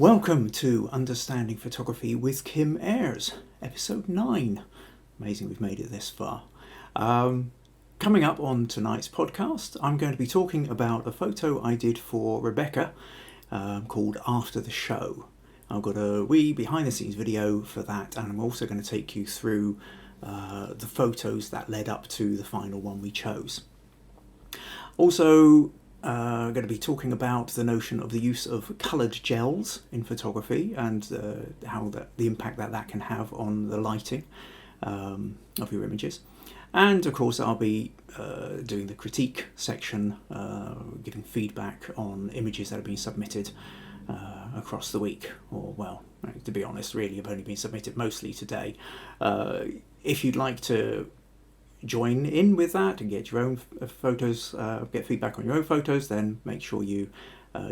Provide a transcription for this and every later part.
Welcome to Understanding Photography with Kim Ayres, episode 9. Amazing we've made it this far. Coming up on tonight's podcast, I'm going to be talking about a photo I did for Rebecca called After the Show. I've got a wee behind the scenes video for that, and I'm also going to take you through the photos that led up to the final one we chose. Also, I'm going to be talking about the notion of the use of coloured gels in photography and the impact that can have on the lighting of your images. And of course I'll be doing the critique section, giving feedback on images that have been submitted across the week, or well, to be honest, really have only been submitted mostly today. If you'd like to join in with that and get your own photos, get feedback on your own photos, then make sure you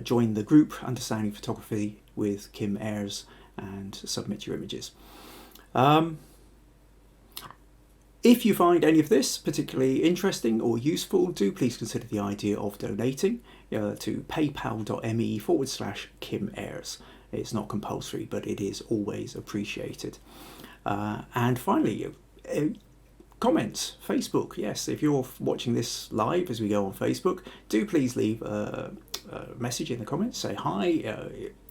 join the group Understanding Photography with Kim Ayres and submit your images. If you find any of this particularly interesting or useful, do please consider the idea of donating to paypal.me/Kim Ayres. It's not compulsory, but it is always appreciated. And finally, comments, Facebook. Yes, if you're watching this live as we go on Facebook, do please leave a message in the comments. Say hi.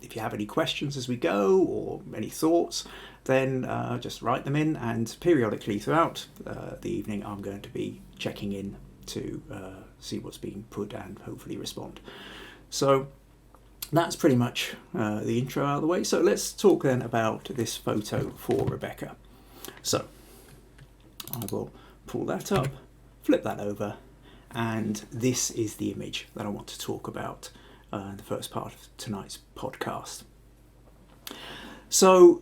If you have any questions as we go or any thoughts, then just write them in, and periodically throughout the evening I'm going to be checking in to see what's being put and hopefully respond. So that's pretty much the intro out of the way. So let's talk then about this photo for Rebecca. So I will pull that up, flip that over, and this is the image that I want to talk about in the first part of tonight's podcast. So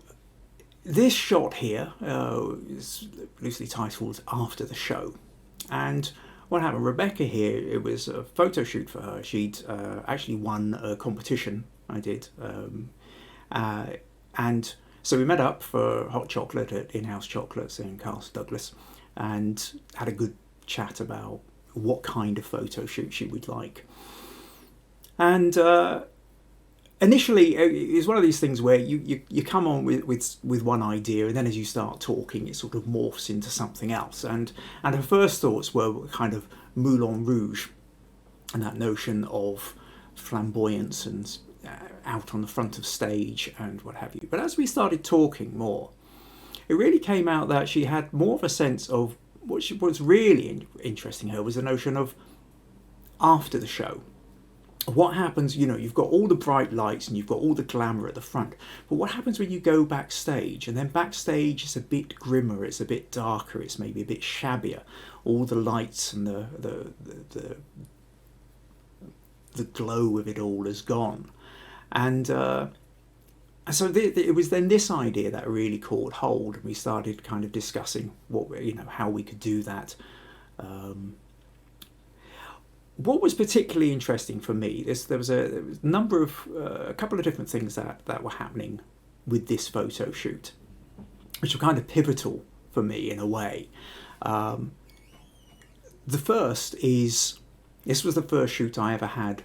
this shot here is loosely titled After the Show. And what happened, Rebecca here, it was a photo shoot for her. She'd actually won a competition I did. And so we met up for hot chocolate at In-House Chocolates in Castle Douglas and had a good chat about what kind of photo shoot she would like. And initially, it was one of these things where you come on with one idea, and then as you start talking, it sort of morphs into something else. And her first thoughts were kind of Moulin Rouge, and that notion of flamboyance and out on the front of stage and what have you. But as we started talking more, it really came out that she had more of a sense of what was really interesting her was the notion of after the show. What happens, you've got all the bright lights and you've got all the glamour at the front, but what happens when you go backstage? And then backstage is a bit grimmer, it's a bit darker, it's maybe a bit shabbier. All the lights and the glow of it all is gone. And so it was then this idea that really caught hold, and we started kind of discussing how we could do that. What was particularly interesting for me, there was a couple of different things that were happening with this photo shoot, which were kind of pivotal for me in a way. The first is, this was the first shoot I ever had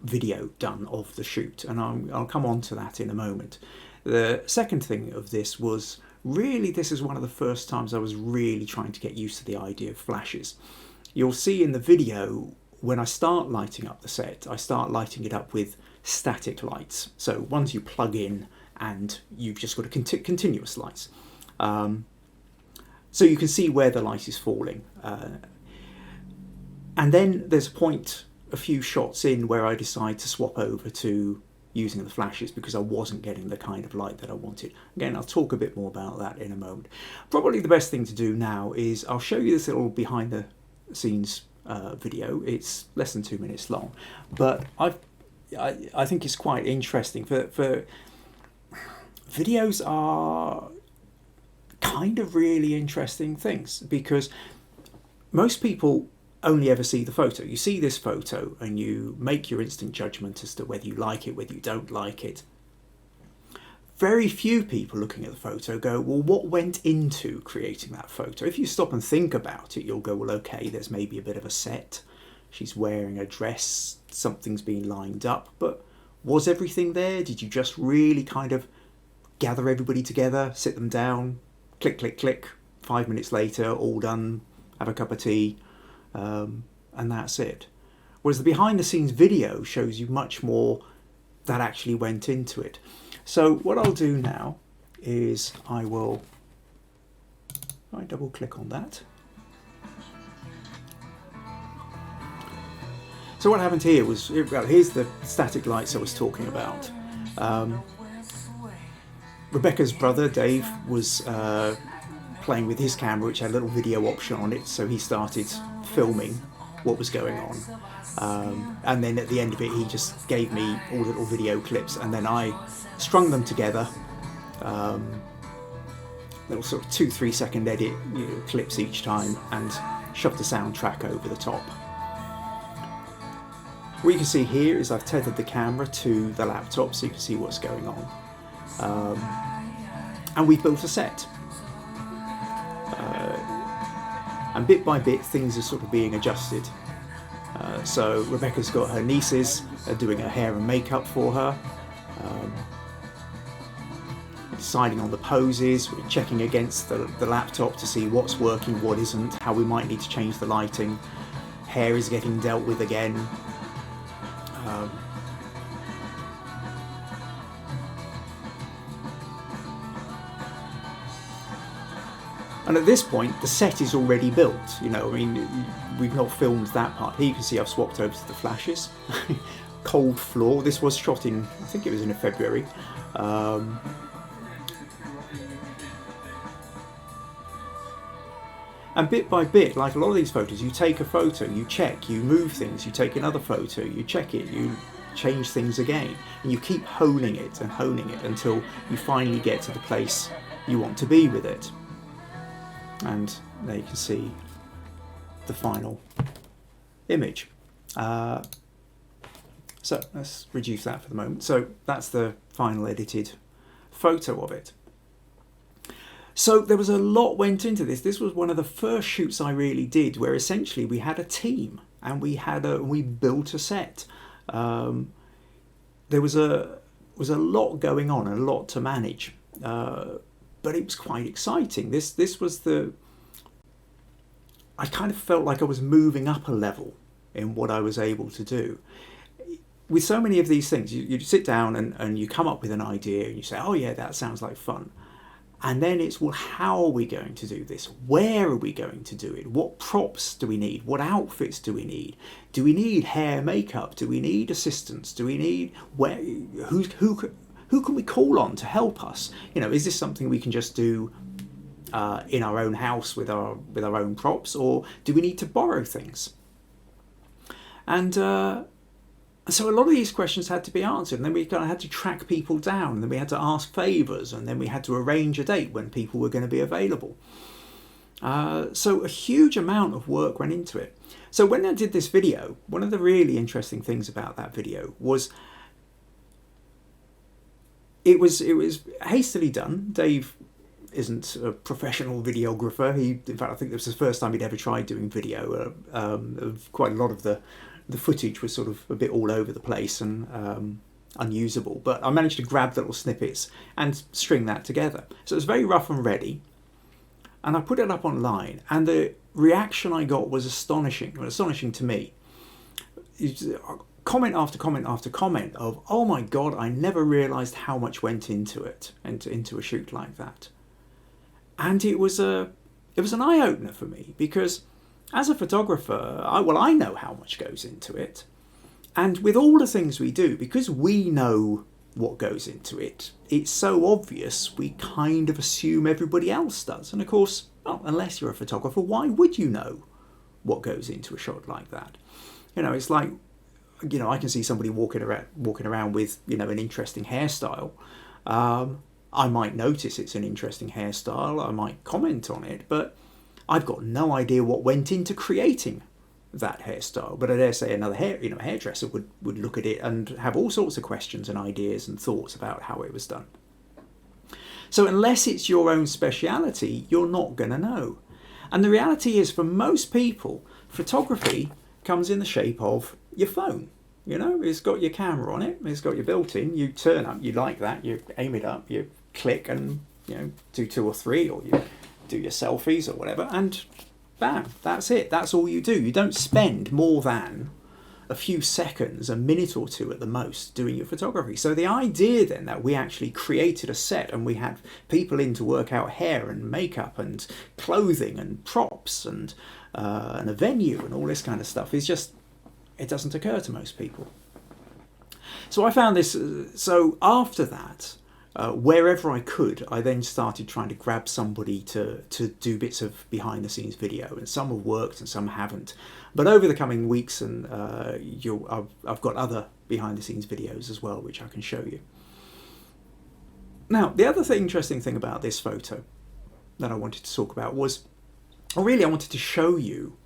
video done of the shoot, and I'll come on to that in a moment. The second thing of this was really, this is one of the first times I was really trying to get used to the idea of flashes. You'll see in the video, when I start lighting up the set, I start lighting it up with static lights. So ones you plug in and you've just got a continuous lights. So you can see where the light is falling. And then there's a few shots in where I decide to swap over to using the flashes because I wasn't getting the kind of light that I wanted. Again, I'll talk a bit more about that in a moment. Probably the best thing to do now is I'll show you this little behind the scenes video. It's less than 2 minutes long, but I think it's quite interesting. For videos are kind of really interesting things because most people only ever see the photo. You see this photo and you make your instant judgment as to whether you like it, whether you don't like it. Very few people looking at the photo go, well, what went into creating that photo? If you stop and think about it, you'll go, well, okay, there's maybe a bit of a set. She's wearing a dress, something's been lined up, but Was everything there? Did you just really kind of gather everybody together, sit them down, click, click, click, 5 minutes later, all done, have a cup of tea, and that's it? Whereas the behind the scenes video shows you much more that actually went into it. So what I'll do now is I double click on that. So what happened here was, well, here's the static lights I was talking about. Rebecca's brother, Dave, was playing with his camera, which had a little video option on it, so he started filming what was going on. And then at the end of it, he just gave me all little video clips, and then I strung them together. Little sort of 2-3 second edit clips each time, and shoved the soundtrack over the top. What you can see here is I've tethered the camera to the laptop so you can see what's going on. And we've built a set. And bit by bit things are sort of being adjusted. So Rebecca's got her nieces doing her hair and makeup for her. Deciding on the poses, we're checking against the laptop to see what's working, what isn't, how we might need to change the lighting. Hair is getting dealt with again. And at this point, the set is already built. I mean, we've not filmed that part. Here you can see I've swapped over to the flashes. Cold floor. This was shot in, I think it was in February. And bit by bit, like a lot of these photos, you take a photo, you check, you move things, you take another photo, you check it, you change things again, and you keep honing it until you finally get to the place you want to be with it. And there you can see the final image. So let's reduce that for the moment. So that's the final edited photo of it. So there was a lot went into this. This was one of the first shoots I really did, where essentially we had a team and we built a set. There was a lot going on and a lot to manage, but it was quite exciting. This was I kind of felt like I was moving up a level in what I was able to do. With so many of these things, you sit down and you come up with an idea and you say, oh yeah, that sounds like fun. And then it's, well, how are we going to do this? Where are we going to do it? What props do we need? What outfits do we need? Do we need hair, makeup? Do we need assistants? Do we need who can we call on to help us? Is this something we can just do in our own house with our own props, or do we need to borrow things? And so a lot of these questions had to be answered, and then we kind of had to track people down, and then we had to ask favours, and then we had to arrange a date when people were going to be available. So a huge amount of work went into it. So when I did this video, one of the really interesting things about that video was it was hastily done. Dave isn't a professional videographer. In fact, I think this was the first time he'd ever tried doing video. Quite a lot of the footage was sort of a bit all over the place and unusable, but I managed to grab the little snippets and string that together. So it was very rough and ready, and I put it up online, and the reaction I got was astonishing to me. Comment after comment after comment of, oh my god, I never realised how much went into it, into a shoot like that. And it was an eye-opener for me, because as a photographer, I know how much goes into it. And with all the things we do, because we know what goes into it, it's so obvious we kind of assume everybody else does. And of course, well, unless you're a photographer, why would you know what goes into a shot like that? It's like, I can see somebody walking around with, an interesting hairstyle. I might notice it's an interesting hairstyle, I might comment on it, but I've got no idea what went into creating that hairstyle. But I dare say another hairdresser would look at it and have all sorts of questions and ideas and thoughts about how it was done. So unless it's your own speciality, you're not going to know. And the reality is, for most people, photography comes in the shape of your phone. You know, it's got your camera on it, it's got your built-in, you turn up, you like that, you aim it up, you click and, you know, do 2 or 3, or you do your selfies or whatever, and bam, that's it. That's all you do. You don't spend more than a few seconds, a minute or two at the most, doing your photography. So the idea then that we actually created a set and we had people in to work out hair and makeup and clothing and props and a venue and all this kind of stuff is just, it doesn't occur to most people. So I found this, so after that, wherever I could, I then started trying to grab somebody to do bits of behind the scenes video, and some have worked and some haven't. But over the coming weeks, and I've got other behind the scenes videos as well, which I can show you. Now, the other interesting thing about this photo that I wanted to talk about was, or really I wanted to show you,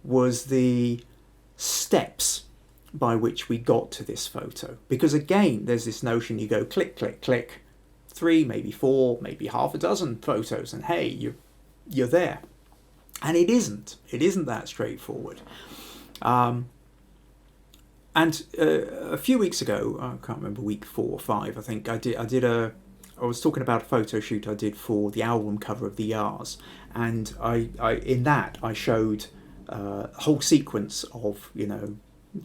was the steps by which we got to this photo. Because again, there's this notion, you go click, click, click, 3, maybe 4, maybe half a dozen photos, and hey, you're there. And it isn't that straightforward. And a few weeks ago, I can't remember, week 4 or 5, I think I was talking about a photo shoot I did for the album cover of the Ayres, and I showed a whole sequence of, you know,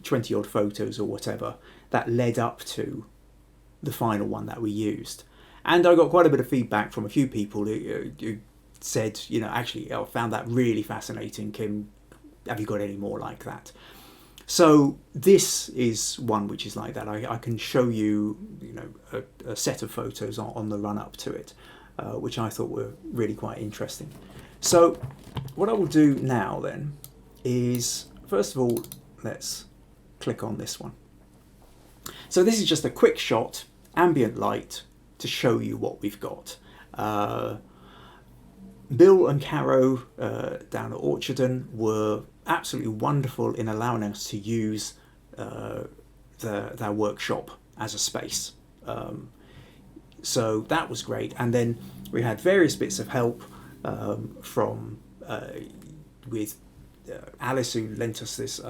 20 odd photos or whatever that led up to the final one that we used. And I got quite a bit of feedback from a few people who said, you know, actually, I found that really fascinating, Kim, have you got any more like that? So this is one which is like that. I can show you, you know, a set of photos on the run up to it, which I thought were really quite interesting. So what I will do now then is, first of all, let's click on this one. So this is just a quick shot, ambient light, to show you what we've got. Bill and Caro down at Orchardon were absolutely wonderful in allowing us to use their workshop as a space. So that was great. And then we had various bits of help from with Alice, who lent us this.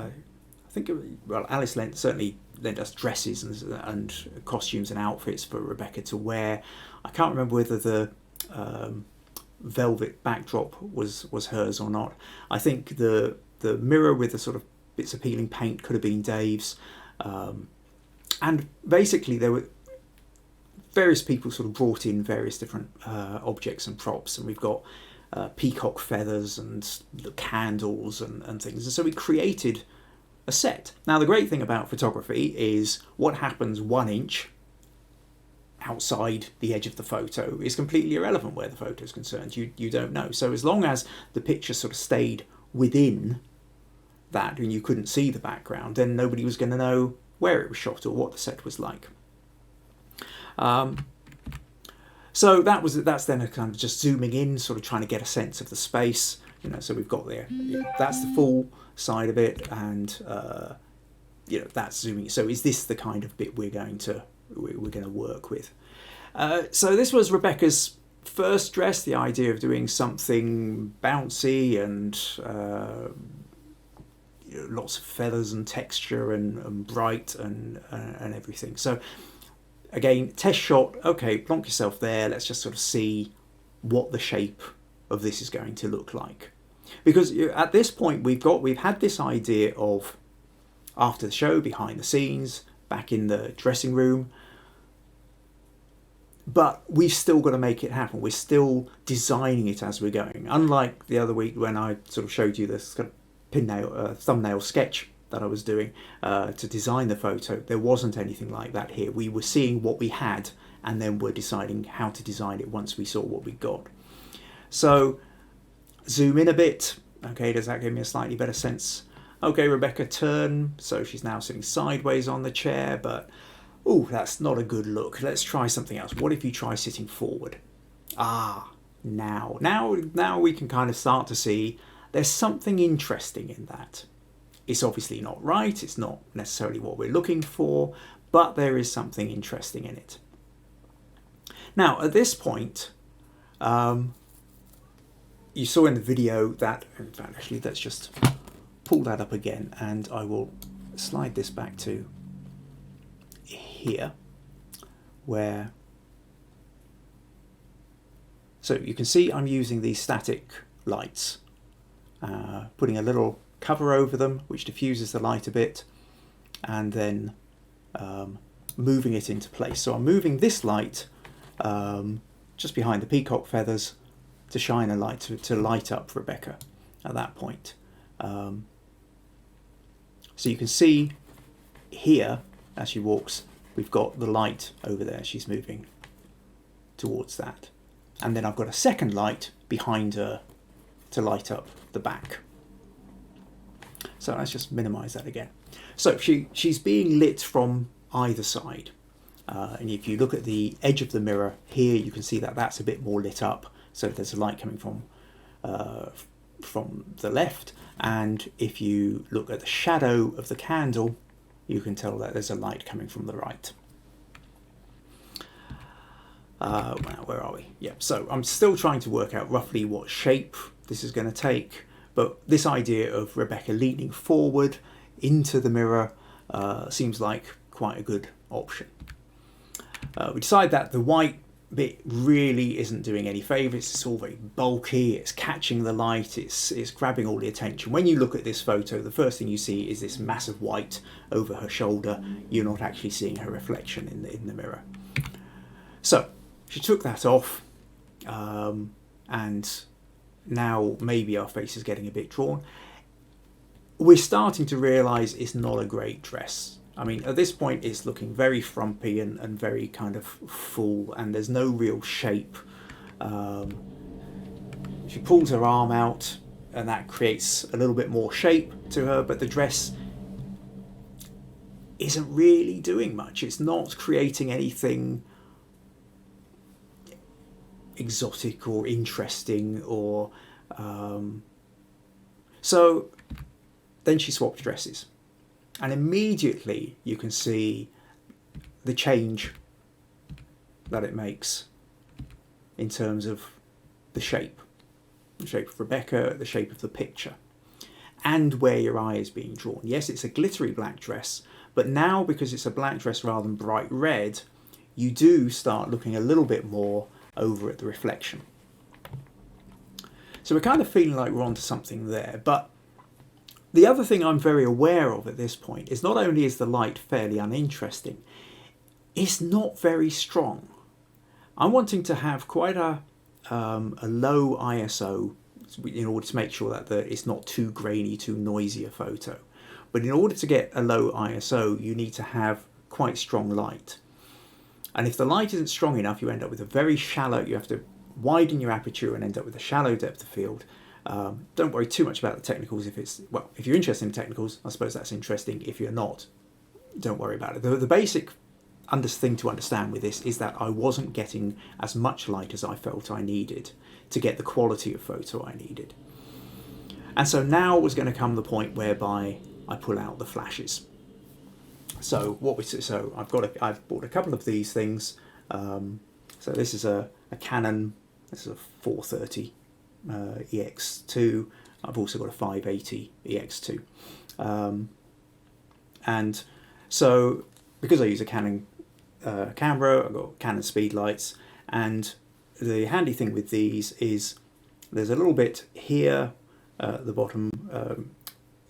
Alice certainly lent us dresses and costumes and outfits for Rebecca to wear. I can't remember whether the velvet backdrop was hers or not. I think the mirror with the sort of bits of peeling paint could have been Dave's. And basically there were various people sort of brought in various different objects and props, and we've got peacock feathers and candles and things. And so we created a set. Now the great thing about photography is what happens 1 inch outside the edge of the photo is completely irrelevant where the photo is concerned. You don't know. So as long as the picture sort of stayed within that and you couldn't see the background, then nobody was going to know where it was shot or what the set was like. So that's then a kind of just zooming in, sort of trying to get a sense of the space. You know, so we've got there. That's the full side of it, and you know, that's zooming. So is this the kind of bit we're going to work with? So this was Rebecca's first dress. The idea of doing something bouncy and you know, lots of feathers and texture and bright and everything. So again, test shot. Okay, plonk yourself there. Let's just sort of see what the shape of this is going to look like. Because at this point we've had this idea of after the show, behind the scenes, back in the dressing room, but we've still got to make it happen. We're still designing it as we're going. Unlike the other week when I sort of showed you this kind of thumbnail sketch that I was doing to design the photo, there wasn't anything like that here. We were seeing what we had and then we're deciding how to design it once we saw what we got. So zoom in a bit. Okay, does that give me a slightly better sense? Okay, Rebecca, turn. So she's now sitting sideways on the chair, but oh, that's not a good look. Let's try something else. What if you try sitting forward? Now we can kind of start to see there's something interesting in that. It's obviously not right. It's not necessarily what we're looking for, but there is something interesting in it. Now, at this point, you saw in the video that, in fact, actually, let's just pull that up again and I will slide this back to here, where, so you can see I'm using these static lights, putting a little cover over them which diffuses the light a bit, and then moving it into place. So I'm moving this light just behind the peacock feathers to shine a light, to light up Rebecca at that point. So you can see here as she walks, we've got the light over there, she's moving towards that. And then I've got a second light behind her to light up the back. So let's just minimize that again. So she's being lit from either side. And if you look at the edge of the mirror here, you can see that that's a bit more lit up. So there's a light coming from the left. And if you look at the shadow of the candle, you can tell that there's a light coming from the right. Where are we? Yeah, so I'm still trying to work out roughly what shape this is going to take. But this idea of Rebecca leaning forward into the mirror seems like quite a good option. We decide that the white bit really isn't doing any favours. It's all very bulky, it's catching the light, it's grabbing all the attention. When you look at this photo, the first thing you see is this massive white over her shoulder. You're not actually seeing her reflection in the mirror. So she took that off, and now maybe our face is getting a bit drawn. We're starting to realise it's not a great dress. I mean, at this point it's looking very frumpy and very kind of full, and there's no real shape. She pulls her arm out and that creates a little bit more shape to her, but the dress isn't really doing much. It's not creating anything exotic or interesting or... So then she swapped dresses. And immediately you can see the change that it makes in terms of the shape of Rebecca, the shape of the picture, and where your eye is being drawn. Yes, it's a glittery black dress, but now because it's a black dress rather than bright red, you do start looking a little bit more over at the reflection. So we're kind of feeling like we're onto something there, but the other thing I'm very aware of at this point is not only is the light fairly uninteresting, it's not very strong. I'm wanting to have quite a low ISO in order to make sure that it's not too grainy, too noisy a photo. But in order to get a low ISO, you need to have quite strong light. And if the light isn't strong enough, you end up with a very shallow, you have to widen your aperture and end up with a shallow depth of field. Don't worry too much about the technicals. If you're interested in technicals, I suppose that's interesting. If you're not, don't worry about it. The basic thing to understand with this is that I wasn't getting as much light as I felt I needed to get the quality of photo I needed. And so now was going to come the point whereby I pull out the flashes. So I've bought a couple of these things. So this is a Canon. This is a 430. EX2. I've also got a 580 EX2, and so because I use a Canon camera, I've got Canon speedlights, and the handy thing with these is there's a little bit here at the bottom.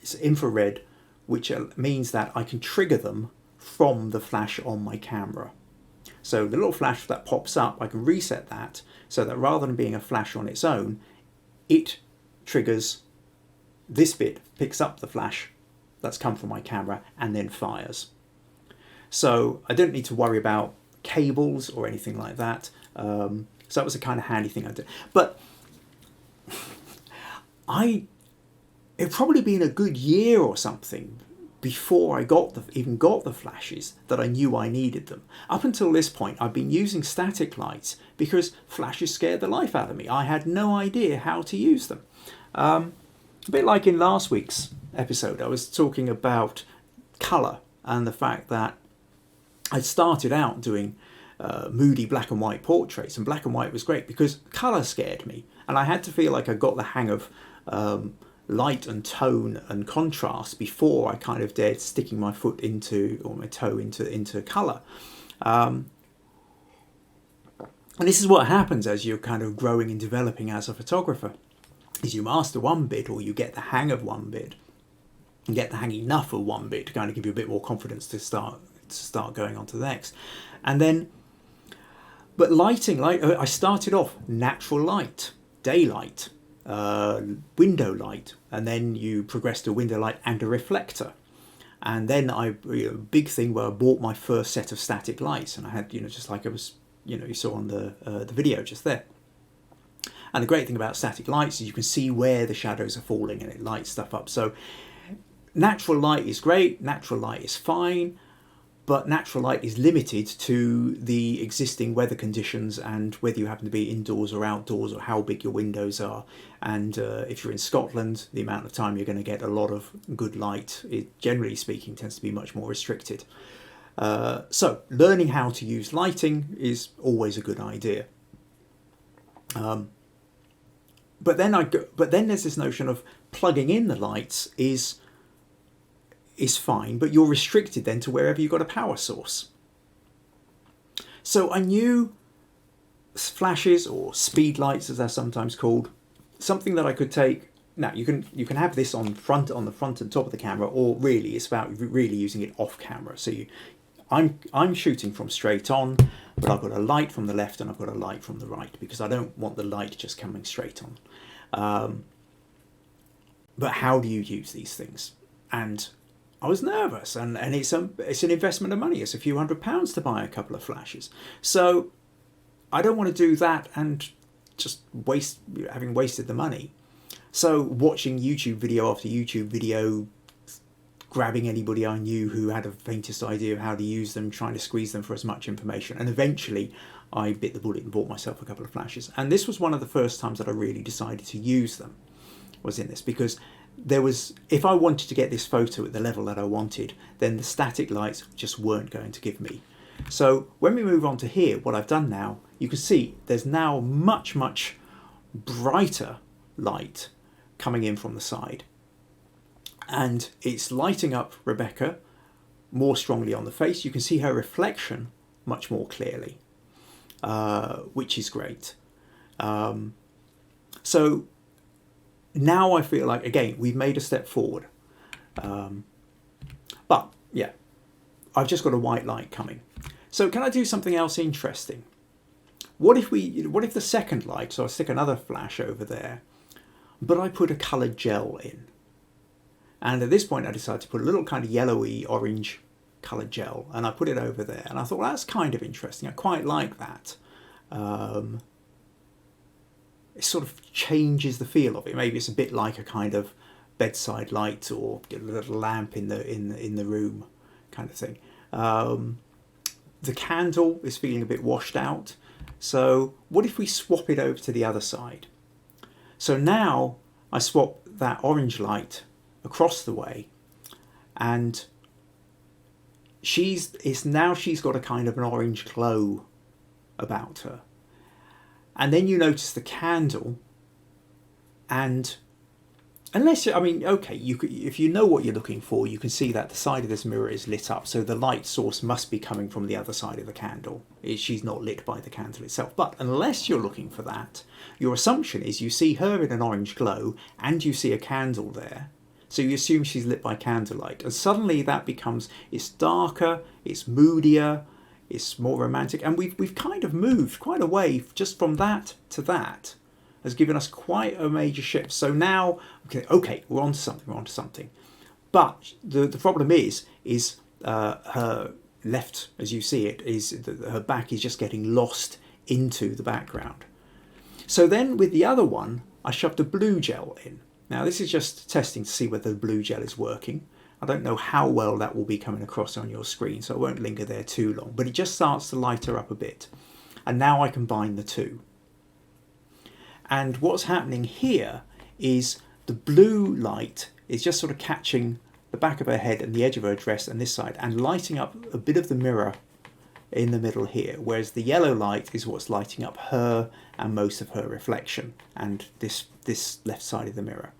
It's infrared, which means that I can trigger them from the flash on my camera. So the little flash that pops up, I can reset that so that rather than being a flash on its own, it triggers this bit, picks up the flash that's come from my camera and then fires. So I don't need to worry about cables or anything like that. So that was a kind of handy thing I did. But it'd probably been a good year or something before I even got the flashes that I knew I needed them. Up until this point, I've been using static lights because flashes scared the life out of me. I had no idea how to use them. A bit like in last week's episode, I was talking about colour and the fact that I started out doing moody black and white portraits, and black and white was great because colour scared me, and I had to feel like I got the hang of light and tone and contrast before I kind of dared sticking my foot into, or my toe into colour. And this is what happens as you're kind of growing and developing as a photographer, is you master one bit, or you get the hang of one bit, and get the hang enough of one bit to kind of give you a bit more confidence to start going on to the next. And then, but lighting, like I started off natural light, daylight, window light, and then you progress to window light and a reflector. And then big thing where I bought my first set of static lights, and I had, just like it was, you saw on the video just there. And the great thing about static lights is you can see where the shadows are falling and it lights stuff up. So natural light is great, natural light is fine, but natural light is limited to the existing weather conditions and whether you happen to be indoors or outdoors, or how big your windows are. And if you're in Scotland, the amount of time you're going to get a lot of good light, it, generally speaking, tends to be much more restricted. So learning how to use lighting is always a good idea. But then there's this notion of plugging in the lights is fine, but you're restricted then to wherever you've got a power source. So I knew flashes, or speed lights as they're sometimes called, something that I could take. Now you can have this on the front and top of the camera, or really it's about really using it off camera. So I'm shooting from straight on, but I've got a light from the left and I've got a light from the right, because I don't want the light just coming straight on. But how do you use these things? And I was nervous, and it's an investment of money. It's a few £100 to buy a couple of flashes. So I don't want to do that and just having wasted the money. So watching YouTube video after YouTube video, grabbing anybody I knew who had a faintest idea of how to use them, trying to squeeze them for as much information. And eventually I bit the bullet and bought myself a couple of flashes. And this was one of the first times that I really decided to use them, was in this, because if I wanted to get this photo at the level that I wanted, then the static lights just weren't going to give me. So when we move on to here, what I've done now, you can see there's now much, much brighter light coming in from the side. And it's lighting up Rebecca more strongly on the face. You can see her reflection much more clearly, which is great. So now I feel like, again, we've made a step forward. But yeah, I've just got a white light coming. So can I do something else interesting? What if the second light, so I stick another flash over there, but I put a coloured gel in. And at this point I decided to put a little kind of yellowy orange coloured gel, and I put it over there, and I thought, well, that's kind of interesting. I quite like that. It sort of changes the feel of it. Maybe it's a bit like a kind of bedside light, or a little lamp in the room kind of thing. The candle is feeling a bit washed out. So what if we swap it over to the other side? So now I swap that orange light across the way, and she's got a kind of an orange glow about her. And then you notice the candle, and unless if you know what you're looking for, you can see that the side of this mirror is lit up, so the light source must be coming from the other side of the candle. She's not lit by the candle itself. But unless you're looking for that, your assumption is you see her in an orange glow and you see a candle there, so you assume she's lit by candlelight, and suddenly that becomes, it's darker, it's moodier, it's more romantic, and we've kind of moved quite a way just from that to that. Has given us quite a major shift. So now, okay, we're on to something. But the problem is her left, as you see it, her back is just getting lost into the background. So then with the other one, I shoved a blue gel in. Now this is just testing to see whether the blue gel is working. I don't know how well that will be coming across on your screen, so I won't linger there too long, but it just starts to light her up a bit. And now I combine the two. And what's happening here is the blue light is just sort of catching the back of her head and the edge of her dress and this side, and lighting up a bit of the mirror in the middle here, whereas the yellow light is what's lighting up her and most of her reflection and this left side of the mirror.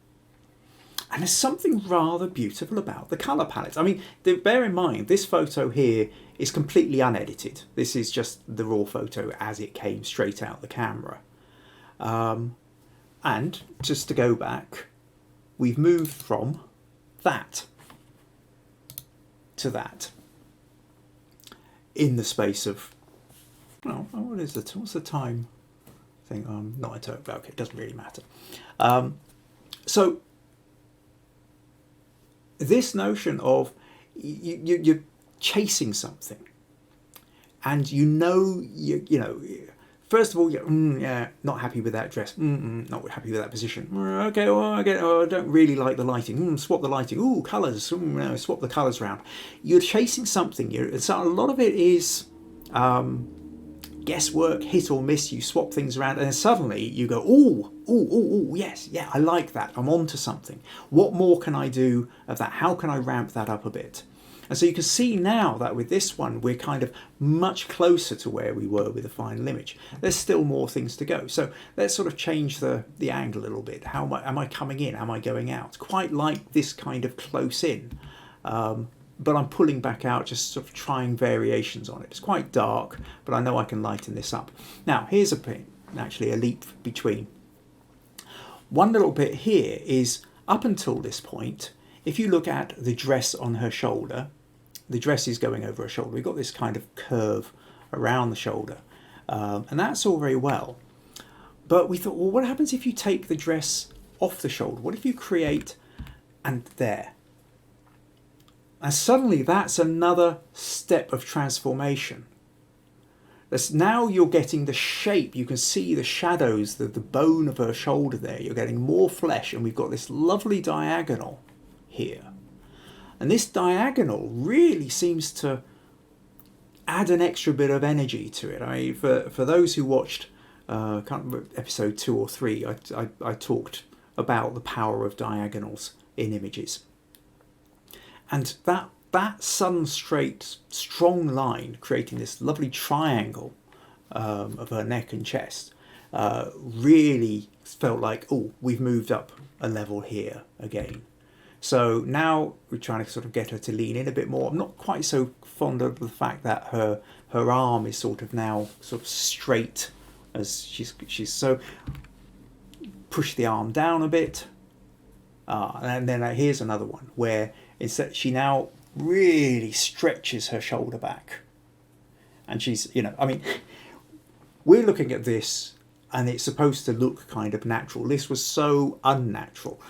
And there's something rather beautiful about the colour palette. I mean, bear in mind, this photo here is completely unedited. This is just the raw photo as it came straight out the camera. And just to go back, we've moved from that to that in the space of, well, what's the time thing? Not entirely, okay, it doesn't really matter. So this notion of you're chasing something, and you know, first of all, yeah, not happy with that dress, not happy with that position. Okay, well, I don't really like the lighting. Swap the lighting. Ooh, colours. Swap the colours around. You're chasing something. So a lot of it is guesswork, hit or miss. You swap things around, and then suddenly you go, oh, yes, yeah, I like that. I'm onto something. What more can I do of that? How can I ramp that up a bit? And so you can see now that with this one, we're kind of much closer to where we were with the final image. There's still more things to go. So let's sort of change the angle a little bit. How am I coming in? Am I going out? Quite like this kind of close in. But I'm pulling back out, just sort of trying variations on it. It's quite dark, but I know I can lighten this up. Now, here's actually a leap between. One little bit here is, up until this point, if you look at the dress on her shoulder, the dress is going over her shoulder. We've got this kind of curve around the shoulder, and that's all very well. But we thought, well, what happens if you take the dress off the shoulder? What if you create, and there? And suddenly that's another step of transformation. Now you're getting the shape. You can see the shadows, the bone of her shoulder there. You're getting more flesh, and we've got this lovely diagonal here. And this diagonal really seems to add an extra bit of energy to it. I mean, for those who watched, I can't remember, episode 2 or 3, I talked about the power of diagonals in images. And that sun straight, strong line creating this lovely triangle of her neck and chest really felt like, oh, we've moved up a level here again. So now we're trying to sort of get her to lean in a bit more. I'm not quite so fond of the fact that her arm is sort of now sort of straight as she's so push the arm down a bit. And then here's another one where instead she now really stretches her shoulder back. And she's, I mean, we're looking at this and it's supposed to look kind of natural. This was so unnatural.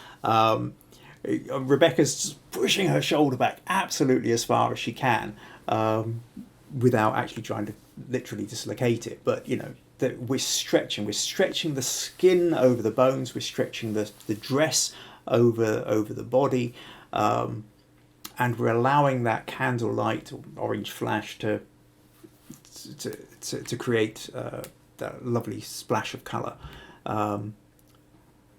Rebecca's pushing her shoulder back absolutely as far as she can, without actually trying to literally dislocate it. But we're stretching the skin over the bones, we're stretching the dress over the body, and we're allowing that candlelight or orange flash to create that lovely splash of colour.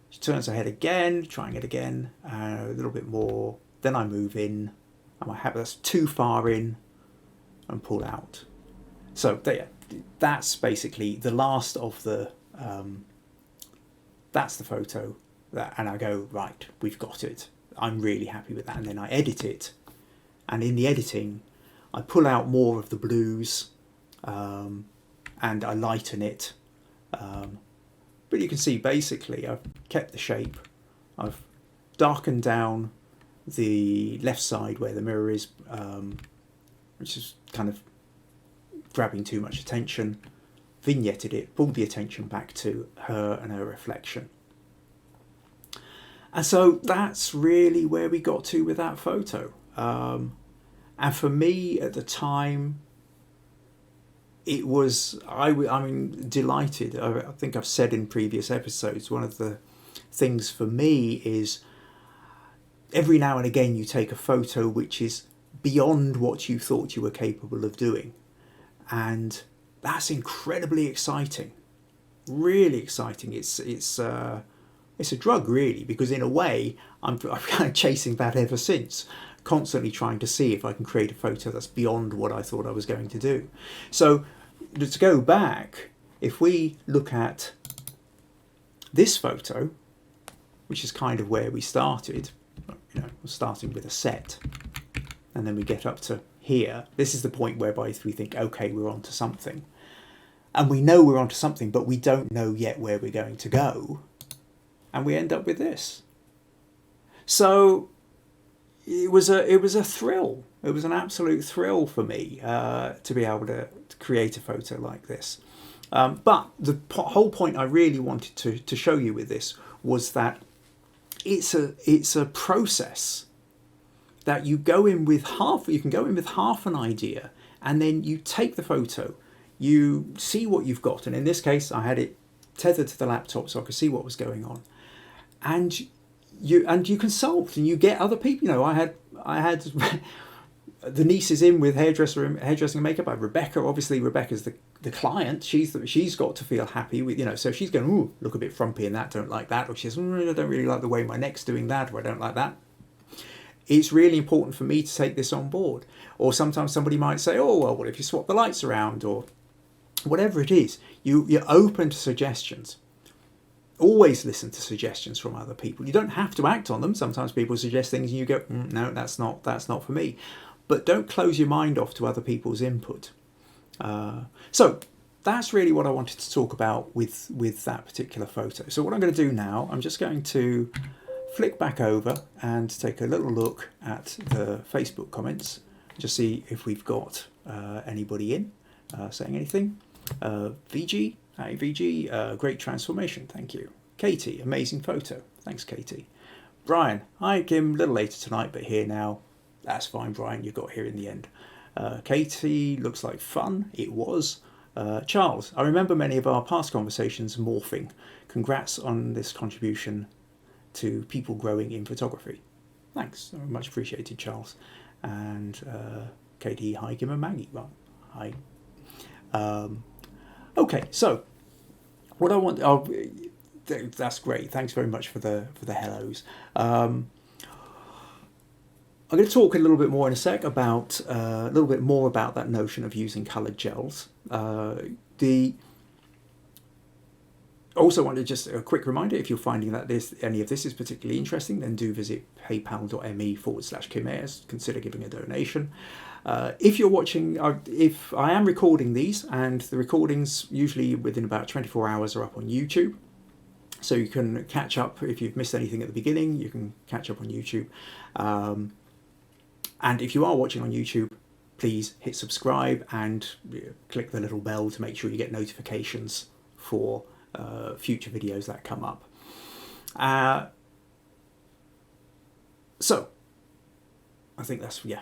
She turns her head again, trying it again, a little bit more. Then I move in, and that's too far in, and pull out. So that's basically the last of the. That's the photo, and I go, right, we've got it. I'm really happy with that, and then I edit it, and in the editing, I pull out more of the blues, and I lighten it. But you can see basically I've kept the shape, I've darkened down the left side where the mirror is, which is kind of grabbing too much attention, vignetted it, pulled the attention back to her and her reflection. And so that's really where we got to with that photo. And for me at the time, it was, I'm delighted. I think I've said in previous episodes, one of the things for me is every now and again you take a photo which is beyond what you thought you were capable of doing. And that's incredibly exciting, really exciting. It's a drug really, because in a way I'm kind of chasing that ever since, constantly trying to see if I can create a photo that's beyond what I thought I was going to do. So to go back, if we look at this photo, which is kind of where we started, starting with a set, and then we get up to here. This is the point whereby we think, okay, we're onto something. And we know we're onto something, but we don't know yet where we're going to go. And we end up with this. So it was a thrill. It was an absolute thrill for me to be able to create a photo like this. But the whole point I really wanted to show you with this was that it's a process that you go in with you can go in with half an idea, and then you take the photo, you see what you've got, and in this case I had it tethered to the laptop so I could see what was going on, and you consult and you get other people. I had the nieces in with hairdressing and makeup. I have Rebecca. Obviously Rebecca's the client. She's got to feel happy with, so she's going, ooh, look a bit frumpy in that, don't like that, or she says, I don't really like the way my neck's doing that, or I don't like that. It's really important for me to take this on board. Or sometimes somebody might say, oh, well, what if you swap the lights around, or whatever it is. You're open to suggestions. Always listen to suggestions from other people. You don't have to act on them. Sometimes people suggest things and you go, no, that's not for me. But don't close your mind off to other people's input. So that's really what I wanted to talk about with that particular photo. So what I'm going to do now, I'm just going to flick back over and take a little look at the Facebook comments, just see if we've got anybody in saying anything. VG, hi VG, great transformation, thank you. Katie, amazing photo, thanks Katie. Brian, hi Kim, a little later tonight but here now. That's fine Brian, you got here in the end. Katie, looks like fun, it was. Charles, I remember many of our past conversations morphing. Congrats on this contribution to people growing in photography. Thanks, much appreciated Charles. And Katie, hi Kim and Maggie, well, hi. Okay, so what I want, that's great, thanks very much for the hellos. I'm going to talk a little bit more in a sec about a little bit more about that notion of using coloured gels. Also wanted just a quick reminder, if you're finding that any of this is particularly interesting, then do visit paypal.me/Kim Ayres, consider giving a donation. If you're watching, if I am recording these, and the recordings usually within about 24 hours are up on YouTube, so you can catch up if you've missed anything at the beginning, you can catch up on YouTube. And if you are watching on YouTube, please hit subscribe and click the little bell to make sure you get notifications for future videos that come up. So I think that's, yeah.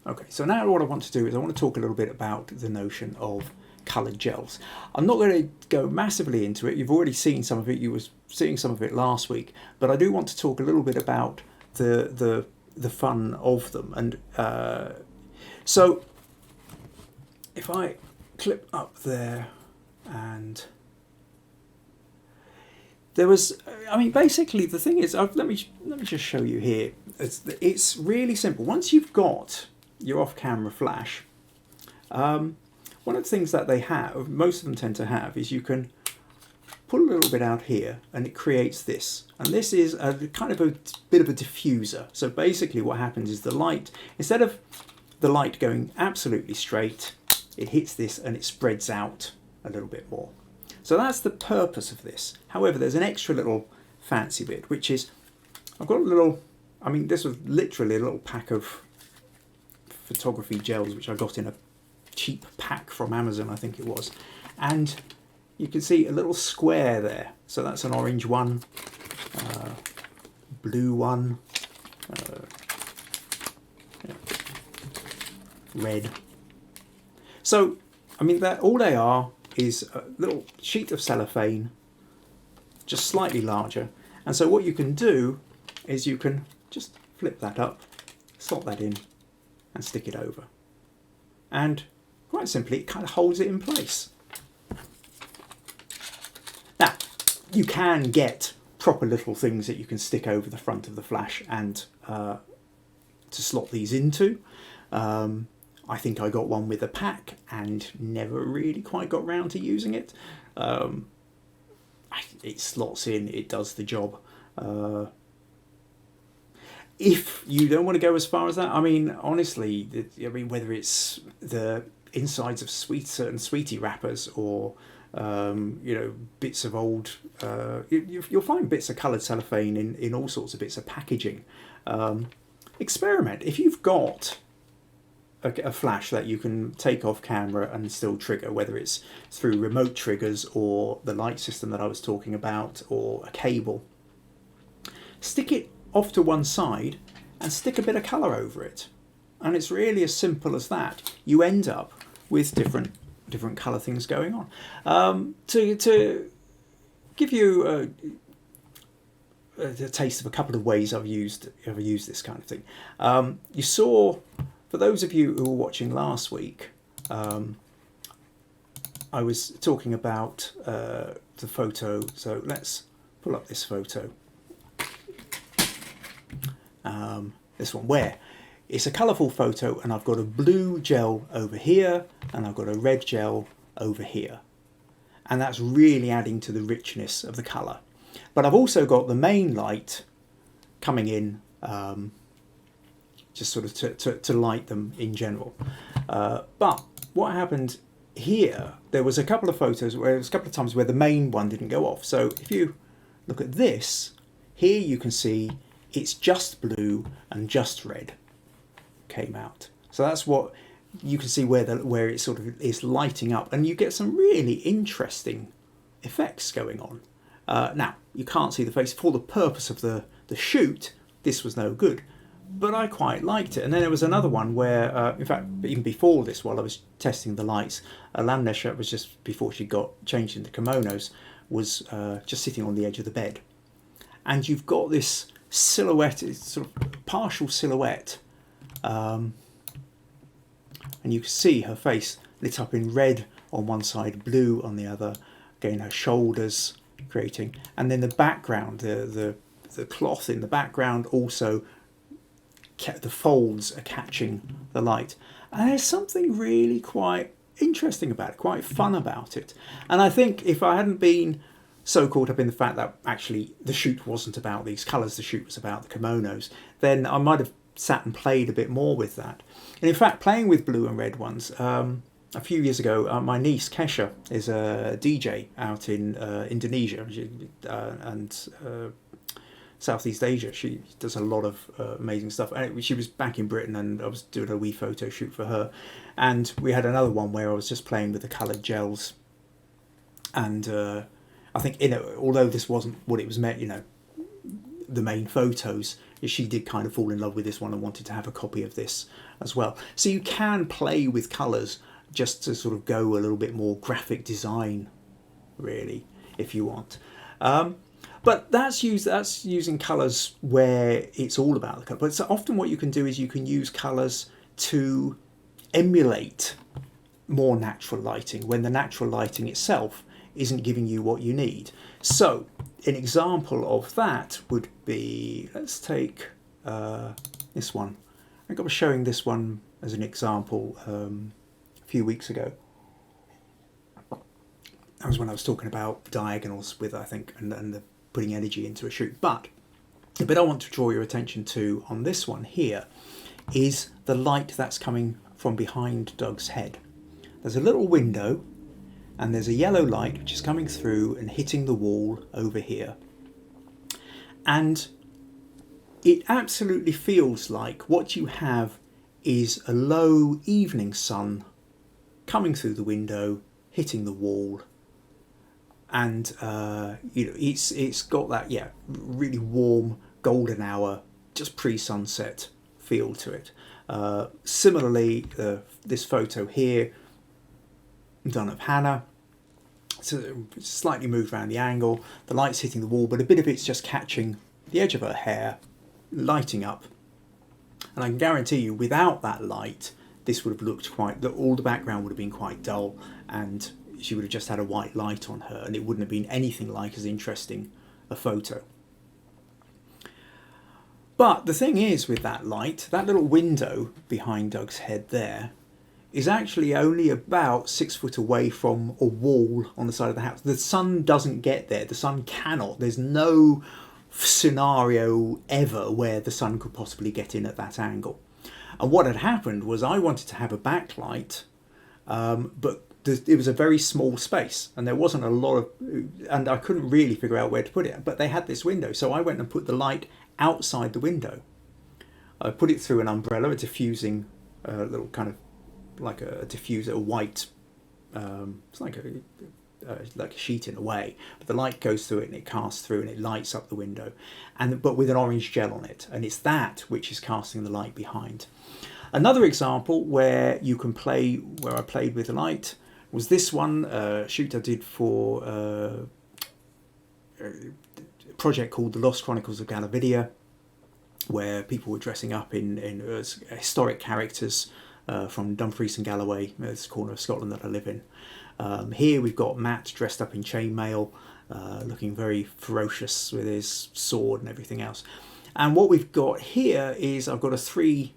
Okay, so now what I want to do is I want to talk a little bit about the notion of coloured gels. I'm not going to go massively into it. You've already seen some of it. You were seeing some of it last week, but I do want to talk a little bit about the fun of them. And so if I clip up there, and there was, I mean, basically the thing is, let me just show you here. It's really simple. Once you've got your off-camera flash, one of the things that they have, most of them tend to have, is you can pull a little bit out here and it creates this. And this is a kind of a bit of a diffuser. So basically what happens is the light, instead of the light going absolutely straight, it hits this and it spreads out a little bit more. So that's the purpose of this. However, there's an extra little fancy bit, which is, I've got a little, I mean, this was literally a little pack of photography gels, which I got in a cheap pack from Amazon, I think it was. And you can see a little square there. So that's an orange one, blue one, red. So, I mean, all they are is a little sheet of cellophane, just slightly larger. And so what you can do is you can just flip that up, slot that in, and stick it over. And quite simply, it kind of holds it in place. Now, you can get proper little things that you can stick over the front of the flash and to slot these into. I think I got one with a pack and never really quite got round to using it. It slots in, it does the job. If you don't want to go as far as that, I mean, honestly, whether it's the insides of certain sweetie wrappers, or bits of old, you'll find bits of coloured cellophane in all sorts of bits of packaging. Experiment. If you've got a flash that you can take off camera and still trigger, whether it's through remote triggers or the light system that I was talking about, or a cable, stick it off to one side and stick a bit of colour over it, and it's really as simple as that. You end up with different colour things going on. To give you a taste of a couple of ways I've used this kind of thing. You saw, for those of you who were watching last week, I was talking about the photo. So let's pull up this photo. This one, where it's a colourful photo, and I've got a blue gel over here and I've got a red gel over here, and that's really adding to the richness of the colour. But I've also got the main light coming in, just sort of to light them in general. But what happened here, there was a couple of photos where, there was a couple of times where the main one didn't go off. So if you look at this, here you can see it's just blue and just red came out. So that's what you can see, where it sort of is lighting up, and you get some really interesting effects going on. Now, you can't see the face. For the purpose of the shoot, this was no good, but I quite liked it. And then there was another one where, in fact, even before this, while I was testing the lights, Lamnesha was just before she got changed into kimonos, was just sitting on the edge of the bed. And you've got this silhouette, it's sort of partial silhouette, and you can see her face lit up in red on one side, blue on the other, again her shoulders creating, and then the background, the cloth in the background also, the folds are catching the light, and there's something really quite interesting about it, quite fun about it. And I think if I hadn't been so caught up in the fact that actually the shoot wasn't about these colours, the shoot was about the kimonos, then I might have sat and played a bit more with that. And in fact, playing with blue and red ones, a few years ago, my niece Kesha is a DJ out in Indonesia and Southeast Asia. She does a lot of amazing stuff. And she was back in Britain, and I was doing a wee photo shoot for her. And we had another one where I was just playing with the coloured gels. And I think, although this wasn't what it was meant, the main photos, she did kind of fall in love with this one and wanted to have a copy of this as well. So you can play with colours just to sort of go a little bit more graphic design, really, if you want. But that's using colours where it's all about the colour. But so often what you can do is you can use colours to emulate more natural lighting when the natural lighting itself isn't giving you what you need. So an example of that would be, let's take this one. I think I was showing this one as an example a few weeks ago. That was when I was talking about diagonals with, I think, and the putting energy into a shoot. But the bit I want to draw your attention to on this one here is the light that's coming from behind Doug's head. There's a little window, and there's a yellow light which is coming through and hitting the wall over here. And it absolutely feels like what you have is a low evening sun coming through the window, hitting the wall. And it's got that really warm golden hour, just pre-sunset feel to it. Similarly, this photo here, done of Hannah, so slightly moved around the angle, the light's hitting the wall, but a bit of it's just catching the edge of her hair, lighting up. And I can guarantee you, without that light, this would have looked all the background would have been quite dull, and she would have just had a white light on her, and it wouldn't have been anything like as interesting a photo. But the thing is, with that light, that little window behind Doug's head there is actually only about 6 foot away from a wall on the side of the house. The sun doesn't get there. The sun cannot. There's no scenario ever where the sun could possibly get in at that angle. And what had happened was I wanted to have a backlight, but it was a very small space and there wasn't a lot of, and I couldn't really figure out where to put it, but they had this window. So I went and put the light outside the window. I put it through an umbrella, a diffusing little kind of like a diffuser, a white, it's like a sheet in a way, but the light goes through it and it casts through and it lights up the window, but with an orange gel on it, and it's that which is casting the light behind. Another example where you can play, where I played with the light, was this one shoot I did for a project called The Lost Chronicles of Galavidia, where people were dressing up in historic characters from Dumfries and Galloway, this corner of Scotland that I live in. Here we've got Matt dressed up in chainmail, looking very ferocious with his sword and everything else. And what we've got here is I've got three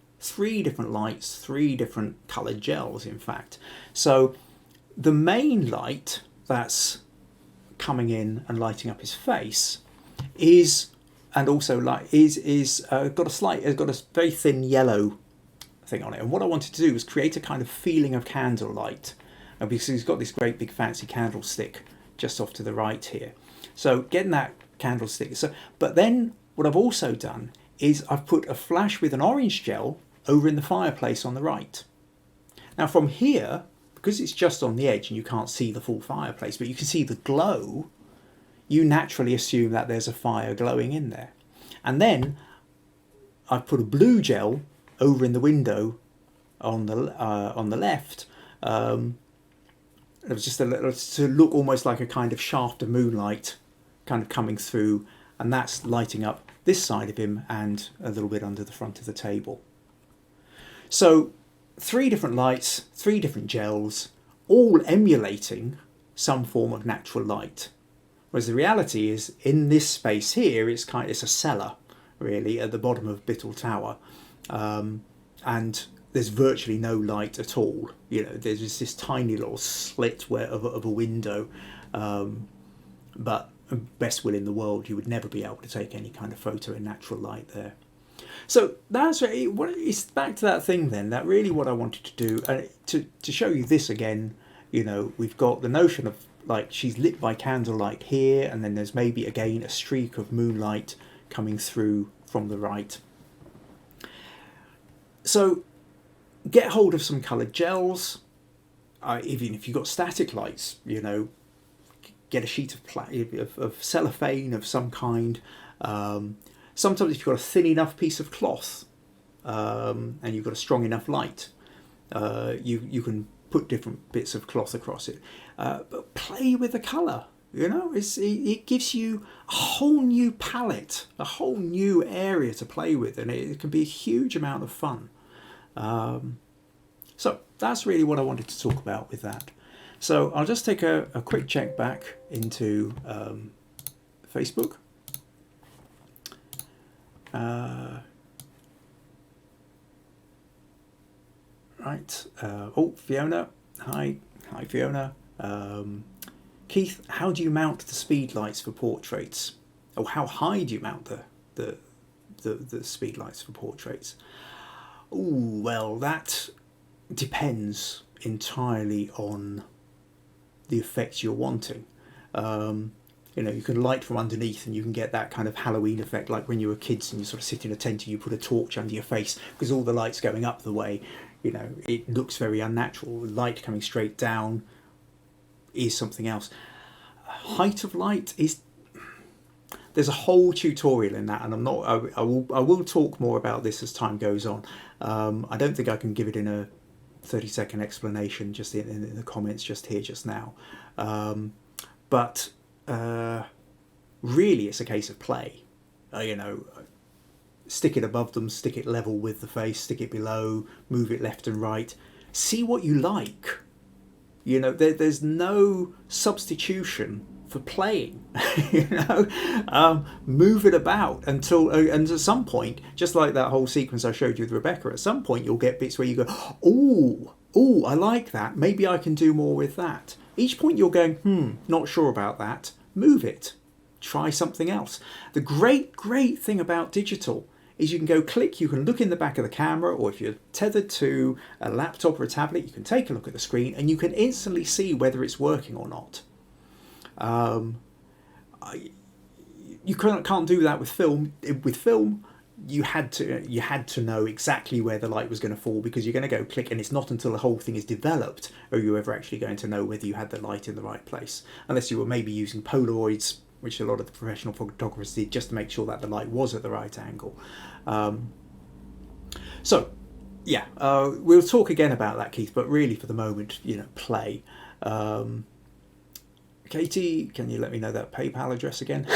different lights, 3 different coloured gels, in fact. So the main light that's coming in and lighting up his face is, and also got a very thin yellow thing on it. And what I wanted to do was create a kind of feeling of candlelight, because he's got this great big fancy candlestick just off to the right here. So getting that candlestick. But then what I've also done is I've put a flash with an orange gel over in the fireplace on the right. Now from here, because it's just on the edge and you can't see the full fireplace, but you can see the glow, you naturally assume that there's a fire glowing in there. And then I've put a blue gel over in the window on the left. It was just a little to look almost like a kind of shaft of moonlight kind of coming through, and that's lighting up this side of him and a little bit under the front of the table. So 3 different lights, 3 different gels, all emulating some form of natural light. Whereas the reality is, in this space here, it's a cellar, really, at the bottom of Bittle Tower, and there's virtually no light at all. You know, there's just this tiny little slit of a window, but best will in the world, you would never be able to take any kind of photo in natural light there. So that's really, it's back to that thing then, that really what I wanted to do, to show you this again. You know, we've got the notion of, like, she's lit by candlelight here, and then there's maybe again a streak of moonlight coming through from the right. So get hold of some coloured gels. Even if you've got static lights, you know, get a sheet of cellophane of some kind. Sometimes if you've got a thin enough piece of cloth and you've got a strong enough light, you can put different bits of cloth across it. But play with the colour, you know, it gives you a whole new palette, a whole new area to play with, and it can be a huge amount of fun. So that's really what I wanted to talk about with that. So I'll just take a quick check back into Facebook. Right. Oh, Fiona. Hi, Fiona. Keith, how do you mount the speed lights for portraits? Oh, how high do you mount the speed lights for portraits? Oh, well, that depends entirely on the effects you're wanting. You know, you can light from underneath and you can get that kind of Halloween effect, like when you were kids and you sort of sit in a tent and you put a torch under your face because all the light's going up the way. You know, it looks very unnatural. Light coming straight down is something else. Height of light is... There's a whole tutorial in that, and I will talk more about this as time goes on. I don't think I can give it in a 30-second explanation just in the comments just here, just now. But really it's a case of play. You know, stick it above them, stick it level with the face, stick it below, move it left and right. See what you like. You know, there's no substitution for playing. You know, move it about until, and at some point, just like that whole sequence I showed you with Rebecca, at some point you'll get bits where you go, oh, I like that. Maybe I can do more with that. Each point you're going, not sure about that. Move it. try something else. The great thing about digital is you can go click, you can look in the back of the camera, or if you're tethered to a laptop or a tablet, you can take a look at the screen and you can instantly see whether it's working or not. You can't do that with film. With film, you had to know exactly where the light was going to fall, because you're going to go click, and it's not until the whole thing is developed are you ever actually going to know whether you had the light in the right place, unless you were maybe using Polaroids, which a lot of the professional photographers did, just to make sure that the light was at the right angle. So yeah, we'll talk again about that, Keith, but really for the moment, play. Katie, can you let me know that PayPal address again?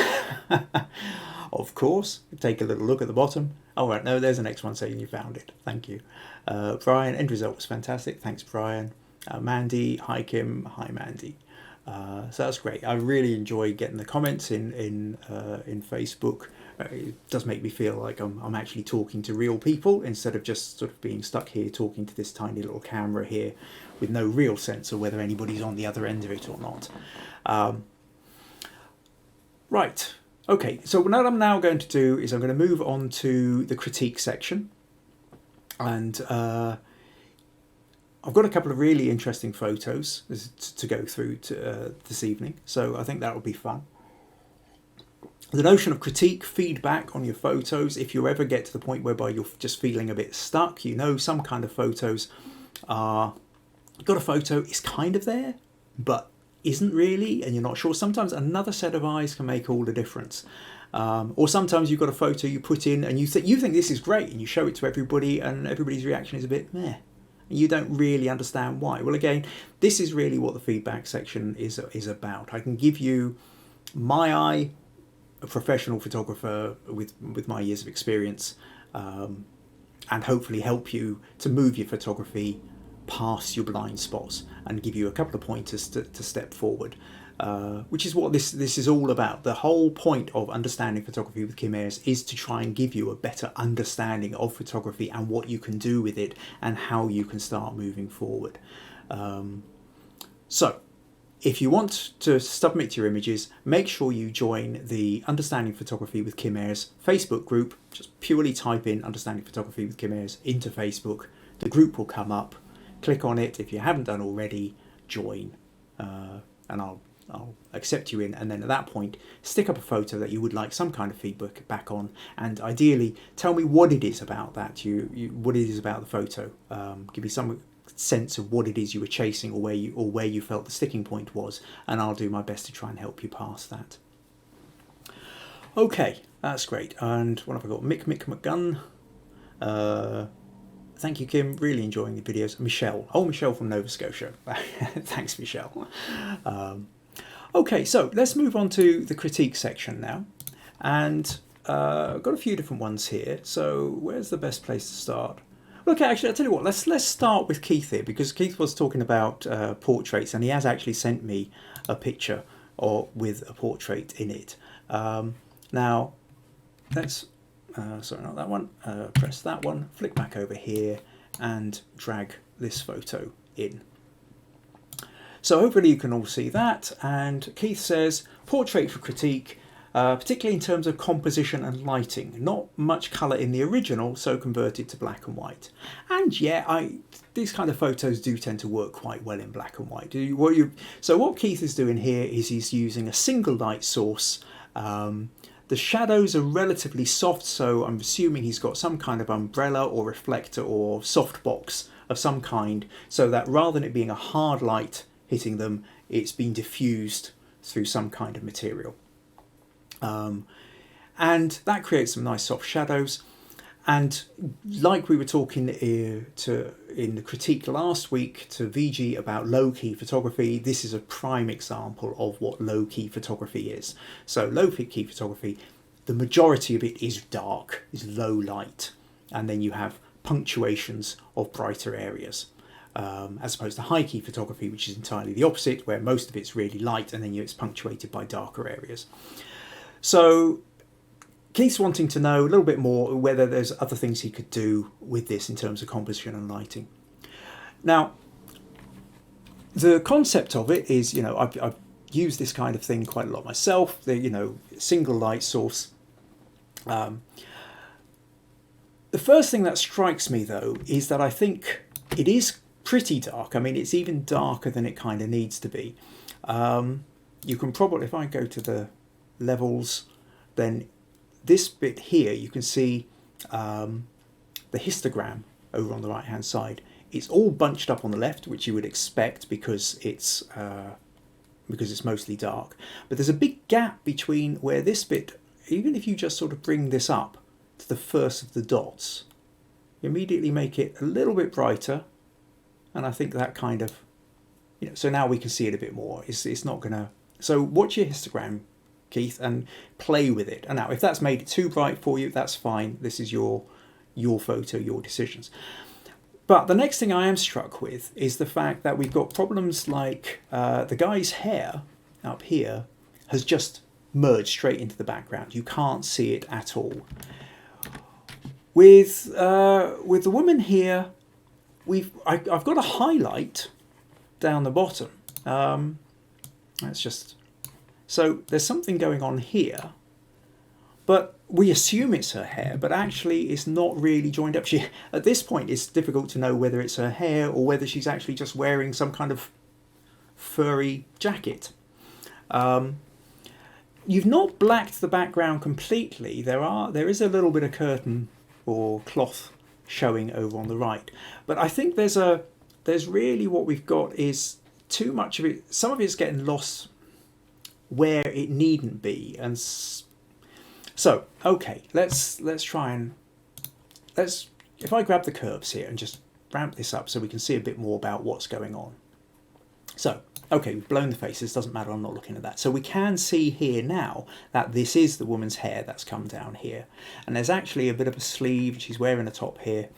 Of course. Take a little look at the bottom. All right, no, there's the next one saying you found it. Thank you. Brian, end result was fantastic. Thanks, Brian. Mandy, hi Kim, hi Mandy. So that's great. I really enjoy getting the comments in Facebook. It does make me feel like I'm actually talking to real people instead of just sort of being stuck here talking to this tiny little camera here with no real sense of whether anybody's on the other end of it or not. Right. Okay, so what I'm now going to do is I'm going to move on to the critique section, and I've got a couple of really interesting photos to go through this evening, so I think that will be fun. The notion of critique, feedback on your photos, if you ever get to the point whereby you're just feeling a bit stuck, some kind of photos are, you've got a photo, it's kind of there, but isn't really, and you're not sure. Sometimes another set of eyes can make all the difference. Or sometimes you've got a photo you put in and you think this is great, and you show it to everybody and everybody's reaction is a bit meh. And you don't really understand why. Well, again, this is really what the feedback section is about. I can give you my eye, a professional photographer with my years of experience, and hopefully help you to move your photography past your blind spots and give you a couple of pointers to step forward, which is what this is all about. The whole point of Understanding Photography with Kim Ayres is to try and give you a better understanding of photography and what you can do with it and how you can start moving forward. So if you want to submit your images, make sure you join the Understanding Photography with Kim Ayres Facebook group. Just purely type in Understanding Photography with Kim Ayres into Facebook. The group will come up. Click on it if you haven't done already, join, and I'll accept you in, and then at that point stick up a photo that you would like some kind of feedback back on, and ideally tell me what it is about that, what it is about the photo. Give me some sense of what it is you were chasing, or where you felt the sticking point was, and I'll do my best to try and help you past that. Okay, that's great. And what have I got? Mick McGunn. Thank you, Kim. Really enjoying the videos. Michelle. Oh, Michelle from Nova Scotia. Thanks, Michelle. Okay, so let's move on to the critique section now. And I've got a few different ones here. So where's the best place to start? Okay, actually, I'll tell you what. Let's start with Keith here, because Keith was talking about portraits, and he has actually sent me a picture with a portrait in it. Now, let's... sorry, not that one. Press that one, flick back over here and drag this photo in. So hopefully you can all see that. And Keith says, portrait for critique, particularly in terms of composition and lighting. Not much colour in the original, so converted to black and white. And yeah, these kind of photos do tend to work quite well in black and white. So what Keith is doing here is he's using a single light source. The shadows are relatively soft, so I'm assuming he's got some kind of umbrella or reflector or softbox of some kind, so that rather than it being a hard light hitting them, it's been diffused through some kind of material. And that creates some nice soft shadows. And like we were talking in the critique last week to VG about low-key photography, this is a prime example of what low-key photography is. So low-key photography, the majority of it is dark, is low light, and then you have punctuations of brighter areas, as opposed to high-key photography, which is entirely the opposite, where most of it's really light and then it's punctuated by darker areas. So Keith's wanting to know a little bit more whether there's other things he could do with this in terms of composition and lighting. Now, the concept of it is, I've use this kind of thing quite a lot myself. The, you know, single light source. The first thing that strikes me though is that I think it is pretty dark. I mean, it's even darker than it kind of needs to be. You can probably, if I go to the levels, then this bit here, you can see the histogram over on the right hand side. It's all bunched up on the left, which you would expect because it's mostly dark. But there's a big gap between where this bit, even if you just sort of bring this up to the first of the dots, you immediately make it a little bit brighter. And I think that kind of, you know, so now we can see it a bit more. It's not gonna, so watch your histogram, Keith, and play with it. And now if that's made it too bright for you, that's fine. This is your photo, your decisions. But the next thing I am struck with is the fact that we've got problems like the guy's hair up here has just merged straight into the background. You can't see it at all. With the woman here, I've got a highlight down the bottom. That's just, so there's something going on here, but we assume it's her hair, but actually it's not really joined up. At this point, it's difficult to know whether it's her hair or whether she's actually just wearing some kind of furry jacket. You've not blacked the background completely. There is a little bit of curtain or cloth showing over on the right, but I think there's really what we've got is too much of it. Some of it's getting lost where it needn't be, and so okay, let's try and if I grab the curves here and just ramp this up so we can see a bit more about what's going on. So okay, we've blown the faces, doesn't matter, I'm not looking at that. So we can see here now that this is the woman's hair that's come down here, and there's actually a bit of a sleeve. She's wearing a top here,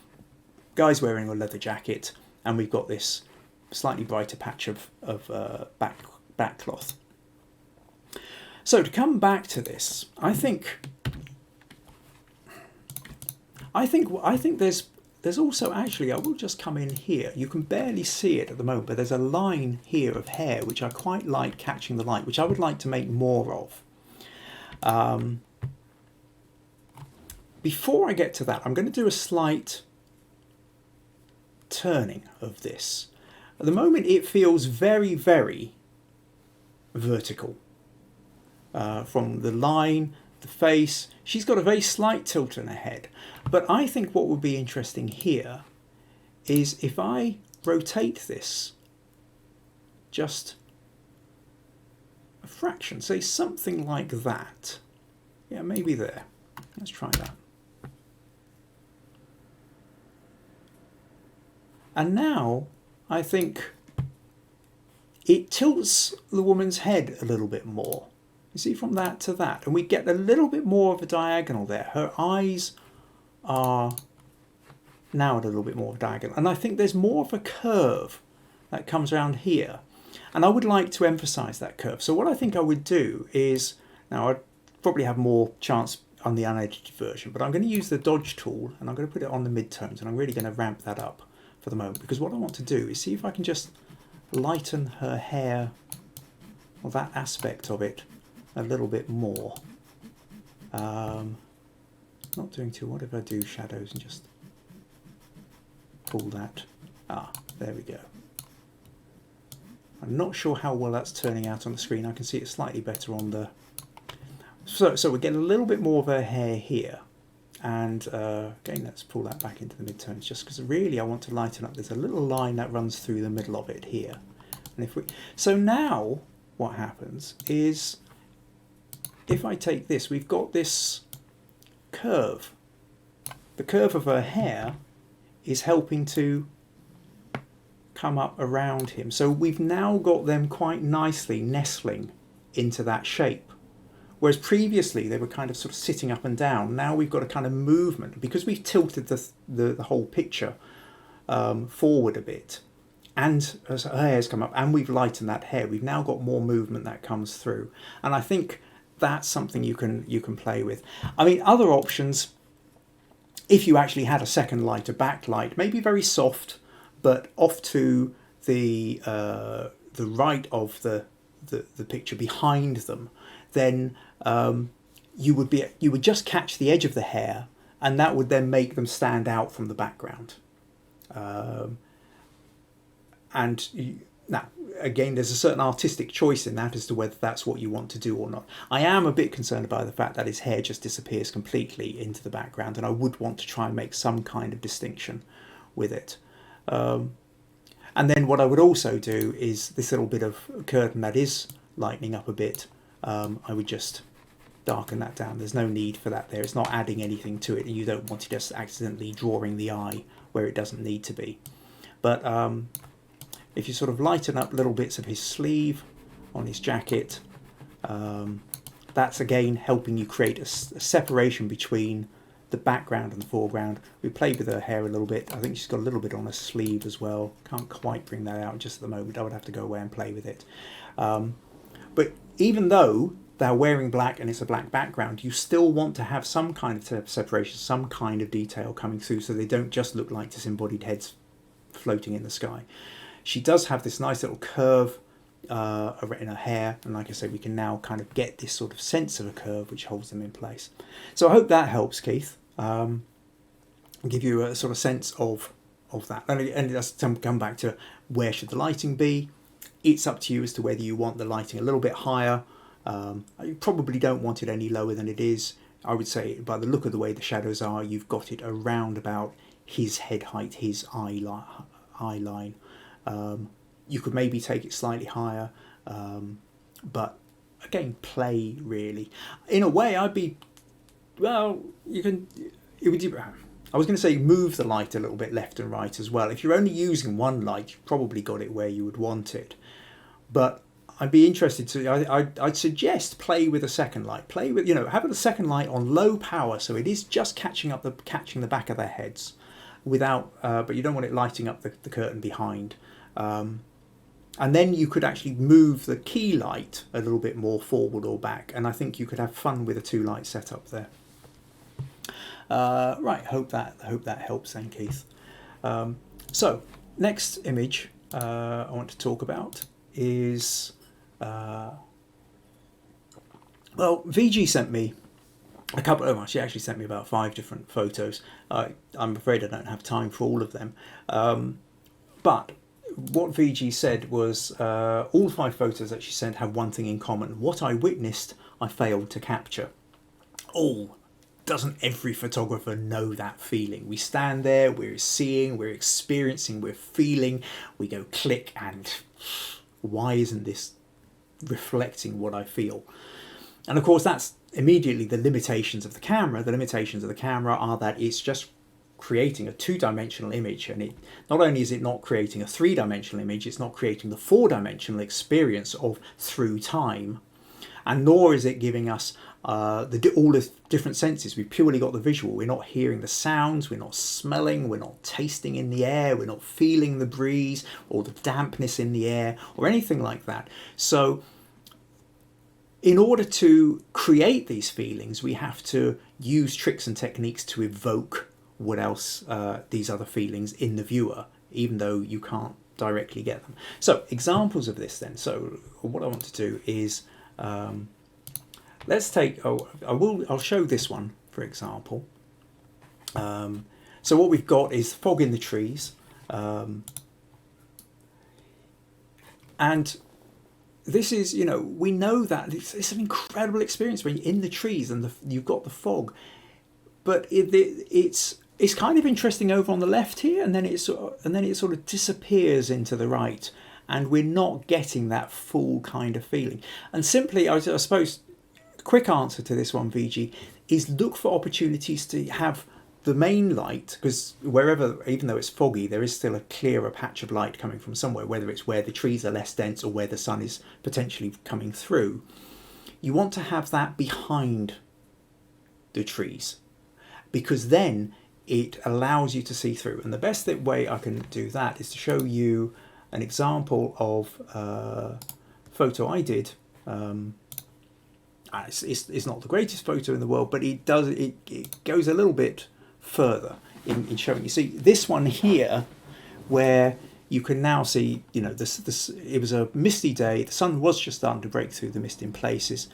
guy's wearing a leather jacket, and we've got this slightly brighter patch of back cloth. So to come back to this, I think there's also actually, I will just come in here. You can barely see it at the moment, but there's a line here of hair which I quite like catching the light, which I would like to make more of. Before I get to that, I'm going to do a slight turning of this. At the moment, it feels very, very vertical. From the line, the face, she's got a very slight tilt in her head. But I think what would be interesting here is if I rotate this just a fraction, say something like that. Yeah, maybe there. Let's try that. And now I think it tilts the woman's head a little bit more. You see, from that to that, and we get a little bit more of a diagonal there. Her eyes are now a little bit more diagonal, and I think there's more of a curve that comes around here, and I would like to emphasize that curve. So what I think I would do is, now I'd probably have more chance on the unedited version, but I'm going to use the dodge tool and I'm going to put it on the midtones, and I'm really going to ramp that up for the moment, because what I want to do is see if I can just lighten her hair, or that aspect of it, a little bit more. Not doing too, what if I do shadows and just pull that? Ah, there we go. I'm not sure how well that's turning out on the screen. I can see it slightly better on the... So we get a little bit more of her hair here. And again, let's pull that back into the midtones, just because really I want to lighten up. There's a little line that runs through the middle of it here. And if we... So now what happens is, if I take this, we've got this curve. The curve of her hair is helping to come up around him. So we've now got them quite nicely nestling into that shape. Whereas previously they were kind of sort of sitting up and down. Now we've got a kind of movement, because we've tilted the whole picture forward a bit. And as her hair's come up and we've lightened that hair, we've now got more movement that comes through. And I think that's something you can play with. I mean, other options, if you actually had a second light, a backlight, maybe very soft, but off to the right of the the picture behind them, then you would just catch the edge of the hair, and that would then make them stand out from the background. Now, again, there's a certain artistic choice in that as to whether that's what you want to do or not. I am a bit concerned by the fact that his hair just disappears completely into the background, and I would want to try and make some kind of distinction with it. And then what I would also do is this little bit of curtain that is lightening up a bit, I would just darken that down. There's no need for that there. It's not adding anything to it, and you don't want to just accidentally drawing the eye where it doesn't need to be. But if you sort of lighten up little bits of his sleeve on his jacket, that's again helping you create a separation between the background and the foreground. We played with her hair a little bit. I think she's got a little bit on her sleeve as well. Can't quite bring that out just at the moment. I would have to go away and play with it. But even though they're wearing black and it's a black background, you still want to have some kind of separation, some kind of detail coming through, so they don't just look like disembodied heads floating in the sky. She does have this nice little curve in her hair, and like I said, we can now kind of get this sort of sense of a curve which holds them in place. So I hope that helps, Keith, and give you a sort of sense of that. And let's come back to where should the lighting be. It's up to you as to whether you want the lighting a little bit higher. You probably don't want it any lower than it is. I would say by the look of the way the shadows are, you've got it around about his head height, his eye line. You could maybe take it slightly higher, but again, play really. In a way, I'd be, well, you can, it would, I was going to say move the light a little bit left and right as well. If you're only using one light, you've probably got it where you would want it. But I'd be interested to, I'd suggest play with a second light. Play with, have a second light on low power, so it is just catching the back of their heads, without, but you don't want it lighting up the curtain behind. And then you could actually move the key light a little bit more forward or back, and I think you could have fun with a 2-light setup there. Right, hope that helps then, Keith. So next image I want to talk about is well, VG sent me a couple. Oh, she actually sent me about 5 different photos. I'm afraid I don't have time for all of them, but what VG said was all 5 photos that she sent have one thing in common. What I witnessed, I failed to capture. Oh, doesn't every photographer know that feeling? We stand there, we're seeing, we're experiencing, we're feeling, we go click, and why isn't this reflecting what I feel? And of course, that's immediately the limitations of the camera. The limitations of the camera are that it's just creating a 2-dimensional image, and it not only is it not creating a 3-dimensional image, it's not creating the 4-dimensional experience of through time, and nor is it giving us all the different senses. We've purely got the visual. We're not hearing the sounds, we're not smelling, we're not tasting in the air, we're not feeling the breeze or the dampness in the air or anything like that. So in order to create these feelings, we have to use tricks and techniques to evoke what else these other feelings in the viewer, even though you can't directly get them. So examples of this then. So what I want to do is let's take, I'll show this one, for example. So what we've got is fog in the trees, and this is, we know that it's an incredible experience when you're in the trees and you've got the fog, but it's kind of interesting over on the left here, and then it sort of disappears into the right, and we're not getting that full kind of feeling. And simply, I suppose, quick answer to this one, VG, is look for opportunities to have the main light, because wherever, even though it's foggy, there is still a clearer patch of light coming from somewhere, whether it's where the trees are less dense or where the sun is potentially coming through. You want to have that behind the trees, because then it allows you to see through. And the best way I can do that is to show you an example of a photo I did. It's not the greatest photo in the world, but it goes a little bit further in showing. You see this one here, where you can now see, you know, this. It was a misty day. The sun was just starting to break through the mist in places,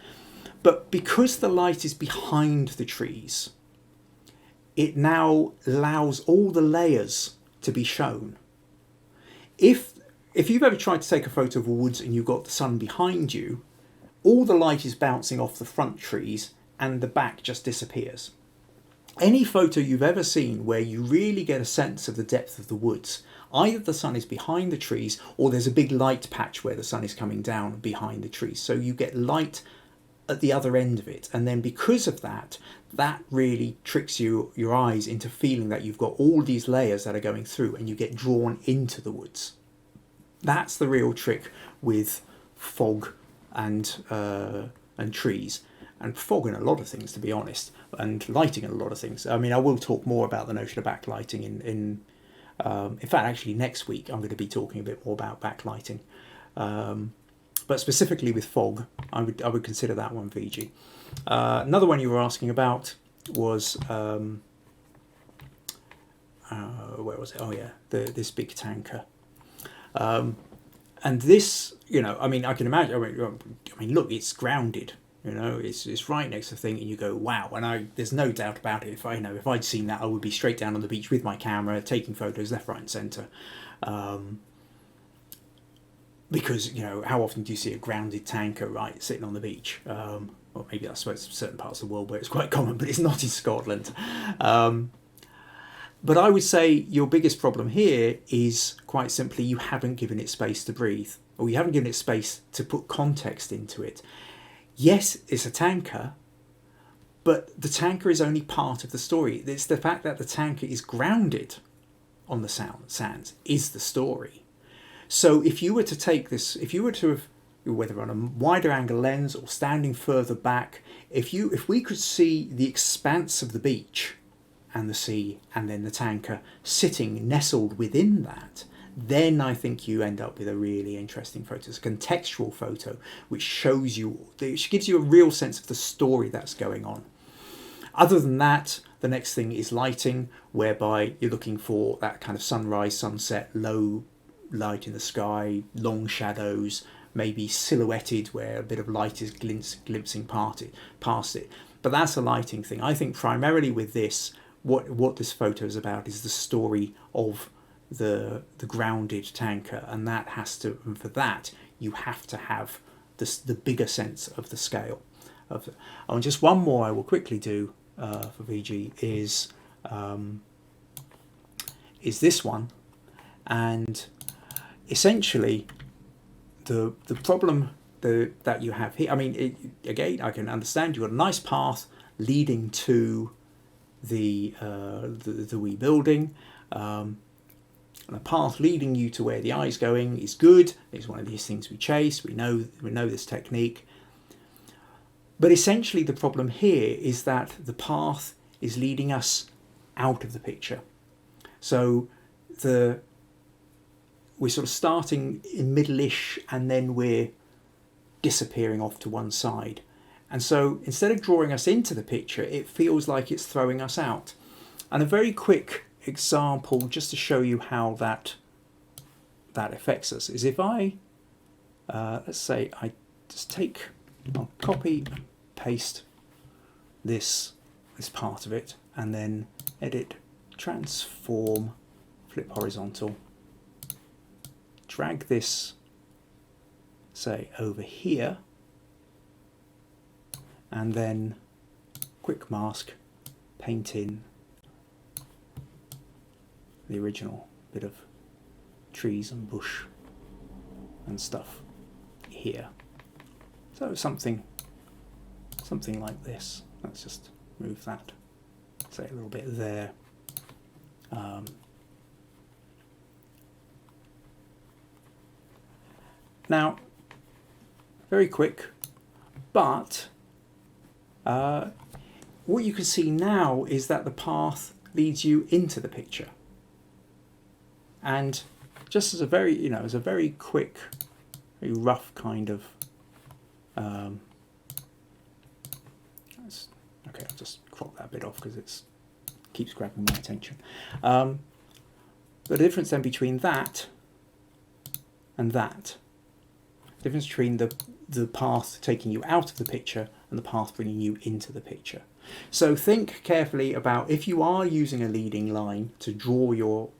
but because the light is behind the trees, it now allows all the layers to be shown. If you've ever tried to take a photo of a woods and you've got the sun behind you, all the light is bouncing off the front trees and the back just disappears. Any photo you've ever seen where you really get a sense of the depth of the woods, either the sun is behind the trees or there's a big light patch where the sun is coming down behind the trees. So you get light at the other end of it. And then because of that, that really tricks your eyes into feeling that you've got all these layers that are going through and you get drawn into the woods. That's the real trick with fog and trees. And fog in a lot of things, to be honest, and lighting in a lot of things. I mean, I will talk more about the notion of backlighting in fact, actually next week I'm going to be talking a bit more about backlighting. But specifically with fog, I would consider that one VG. Another one you were asking about was where was it? Oh yeah, this big tanker. And this, you know, I mean, I can imagine. I mean, look, it's grounded. You know, it's right next to the thing, and you go, wow. And there's no doubt about it. If I'd seen that, I would be straight down on the beach with my camera, taking photos left, right, and centre. Because, you know, how often do you see a grounded tanker, right, sitting on the beach? Well, maybe I suppose certain parts of the world where it's quite common, but it's not in Scotland. But I would say your biggest problem here is quite simply you haven't given it space to breathe, or you haven't given it space to put context into it. Yes, it's a tanker, but the tanker is only part of the story. It's the fact that the tanker is grounded on the sands is the story. So if you were to take this, if you were to have, whether on a wider angle lens or standing further back, if we could see the expanse of the beach and the sea and then the tanker sitting nestled within that, then I think you end up with a really interesting photo. It's a contextual photo which gives you a real sense of the story that's going on. Other than that, the next thing is lighting, whereby you're looking for that kind of sunrise, sunset, low light in the sky, long shadows, maybe silhouetted where a bit of light is glimpsing past it. But that's a lighting thing. I think primarily with this, what this photo is about is the story of the grounded tanker, and for that you have to have the bigger sense of the scale. And just one more I will quickly do for VG is this one, and essentially the problem that you have here. I mean, again, I can understand you've got a nice path leading to the wee building. And a path leading you to where the eye's going is good. It's one of these things we chase. We know this technique. But essentially the problem here is that the path is leading us out of the picture. So we're sort of starting in middle-ish and then we're disappearing off to one side. And so instead of drawing us into the picture, it feels like it's throwing us out. And a very quick example just to show you how that affects us is if I let's say I'll copy and paste this part of it and then edit, transform, flip horizontal, drag this say over here, and then quick mask, paint in the original bit of trees and bush and stuff here. So something like this. Let's just move that, say a little bit there. Now, very quick, but what you can see now is that the path leads you into the picture. And just as a very quick, very rough kind of, okay, I'll just crop that bit off because it keeps grabbing my attention. The difference then between that and that. The difference between the path taking you out of the picture and the path bringing you into the picture. So think carefully about, if you are using a leading line to draw your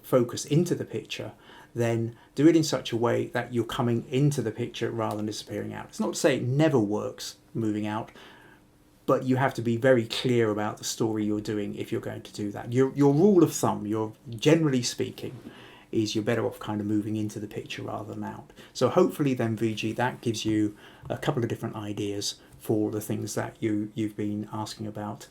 focus into the picture, then do it in such a way that you're coming into the picture rather than disappearing out. It's not to say it never works moving out, but you have to be very clear about the story you're doing if you're going to do that. Your rule of thumb, generally speaking, is you're better off kind of moving into the picture rather than out. So hopefully then, VG, that gives you a couple of different ideas for the things that you've been asking about.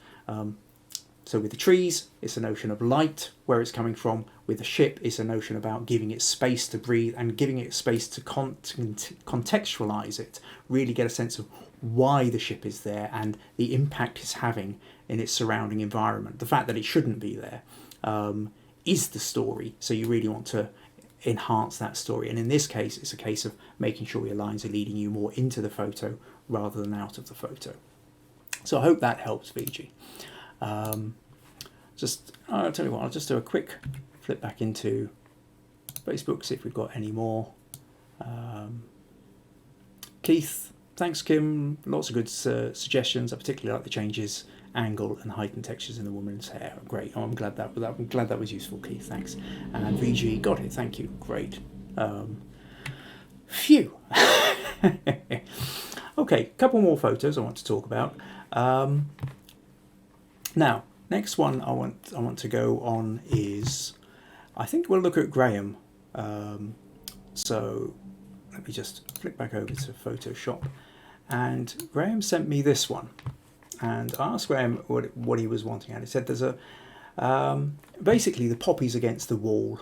So with the trees, it's a notion of light, where it's coming from. With the ship, it's a notion about giving it space to breathe and giving it space to contextualize it, really get a sense of why the ship is there and the impact it's having in its surrounding environment. The fact that it shouldn't be there is the story, so you really want to enhance that story. And in this case, it's a case of making sure your lines are leading you more into the photo rather than out of the photo. So I hope that helps, VG. I'll tell you what, I'll just do a quick flip back into Facebook, see if we've got any more. Keith, thanks Kim, lots of good suggestions. I particularly like the changes, angle and height and textures in the woman's hair. Great. I'm glad that was useful, Keith, thanks. And VG, got it, thank you, great. Phew. Okay, a couple more photos I want to talk about. Now, next one I want to go on is, I think we'll look at Graham. So let me just flick back over to Photoshop, and Graham sent me this one, and I asked Graham what he was wanting, and he said there's a basically the poppies against the wall.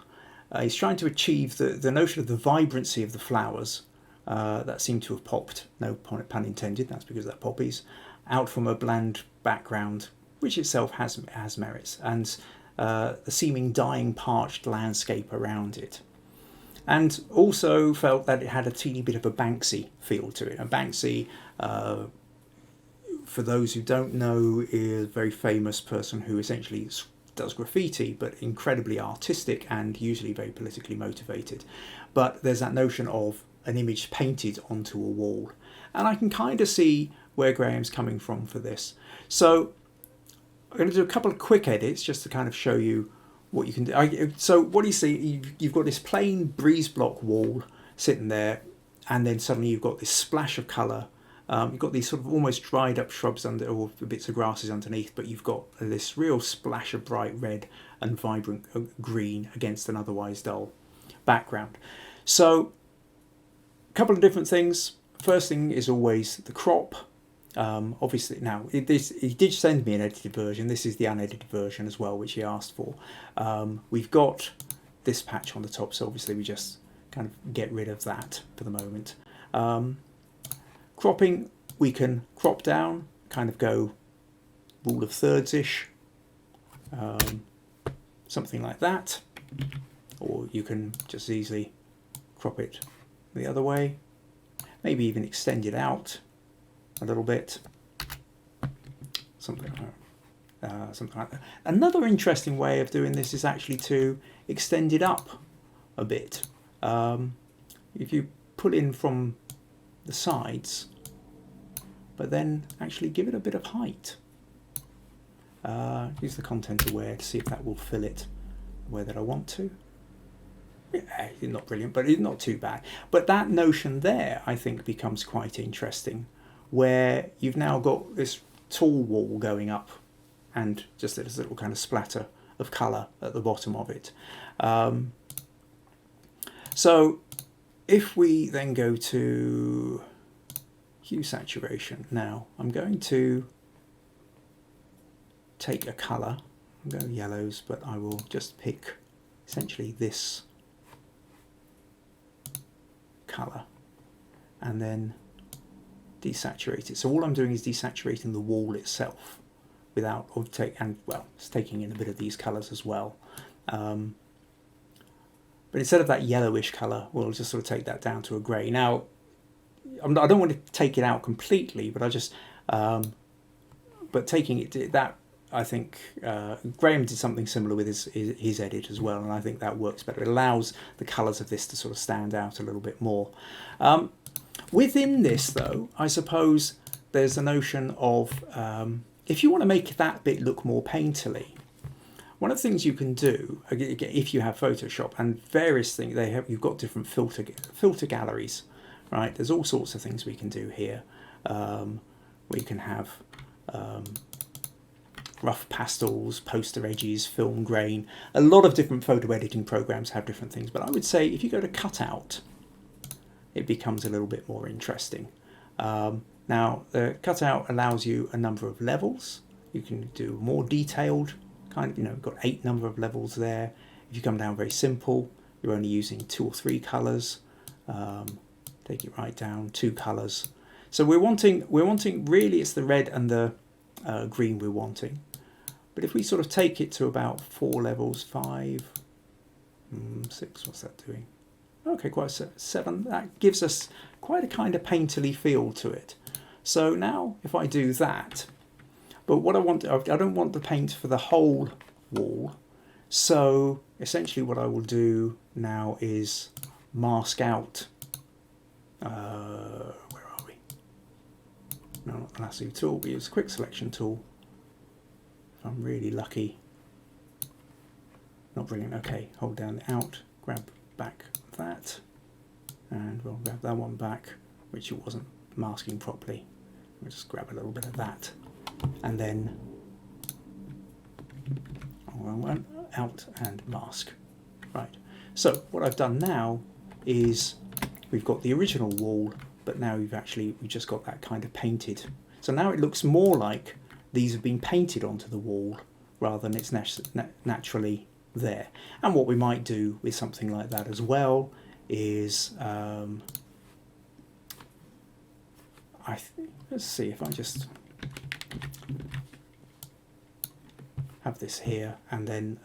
He's trying to achieve the notion of the vibrancy of the flowers that seem to have popped, no pun intended, that's because they're poppies, out from a bland background, which itself has merits, and the seeming dying, parched landscape around it. And also felt that it had a teeny bit of a Banksy feel to it. And Banksy, for those who don't know, is a very famous person who essentially does graffiti, but incredibly artistic and usually very politically motivated. But there's that notion of an image painted onto a wall. And I can kind of see where Graham's coming from for this. So I'm going to do a couple of quick edits just to kind of show you what you can do. So what do you see? You've got this plain breeze block wall sitting there, and then suddenly you've got this splash of colour. You've got these sort of almost dried up shrubs under, or bits of grasses underneath, but you've got this real splash of bright red and vibrant green against an otherwise dull background. So a couple of different things. First thing is always the crop. Obviously now he did send me an edited version. This is the unedited version as well, which he asked for. We've got this patch on the top, so obviously we just kind of get rid of that for the moment. Cropping, we can crop down, kind of go rule of thirds-ish, something like that, or you can just easily crop it the other way, maybe even extend it out a little bit, something like that. Another interesting way of doing this is actually to extend it up a bit. If you pull in from the sides, but then actually give it a bit of height. Use the content aware to see if that will fill it the way that I want to. Yeah, not brilliant, but it's not too bad. But that notion there, I think, becomes quite interesting, where you've now got this tall wall going up and just this little kind of splatter of colour at the bottom of it. So if we then go to hue saturation, now I'm going to take a colour, I'm going yellows, but I will just pick essentially this colour and then desaturate it. So all I'm doing is desaturating the wall itself without, it's taking in a bit of these colours as well. But instead of that yellowish colour, we'll just sort of take that down to a grey. Now, I don't want to take it out completely, but I just, but taking it that I think Graham did something similar with his edit as well, and I think that works better. It allows the colours of this to sort of stand out a little bit more. Within this, though, I suppose there's the notion of if you want to make that bit look more painterly, one of the things you can do if you have Photoshop and various things, you've got different filter galleries, right? There's all sorts of things we can do here, where you can have rough pastels, poster edges, film grain. A lot of different photo editing programs have different things, but I would say if you go to cutout, it becomes a little bit more interesting. Now, the cutout allows you a number of levels. You can do more detailed kind of, you've got 8 number of levels there. If you come down very simple, you're only using 2 or 3 colours. Take it right down, 2 colours. So we're wanting really it's the red and the green we're wanting. But if we sort of take it to about 4 levels, 5, 6, what's that doing? Okay, quite 7. That gives us quite a kind of painterly feel to it. So now if I do that, but what I don't want the paint for the whole wall. So essentially what I will do now is mask out, where are we? No, not the lasso tool, we use a quick selection tool. If I'm really lucky. Not brilliant, okay, hold down the Alt, grab back that, and we'll grab that one back, which it wasn't masking properly. We'll just grab a little bit of that, and then Alt and mask. Right, so what I've done now is we've got the original wall, but now we've just got that kind of painted. So now it looks more like these have been painted onto the wall rather than it's naturally there. And what we might do with something like that as well is let's see if I just have this here, and then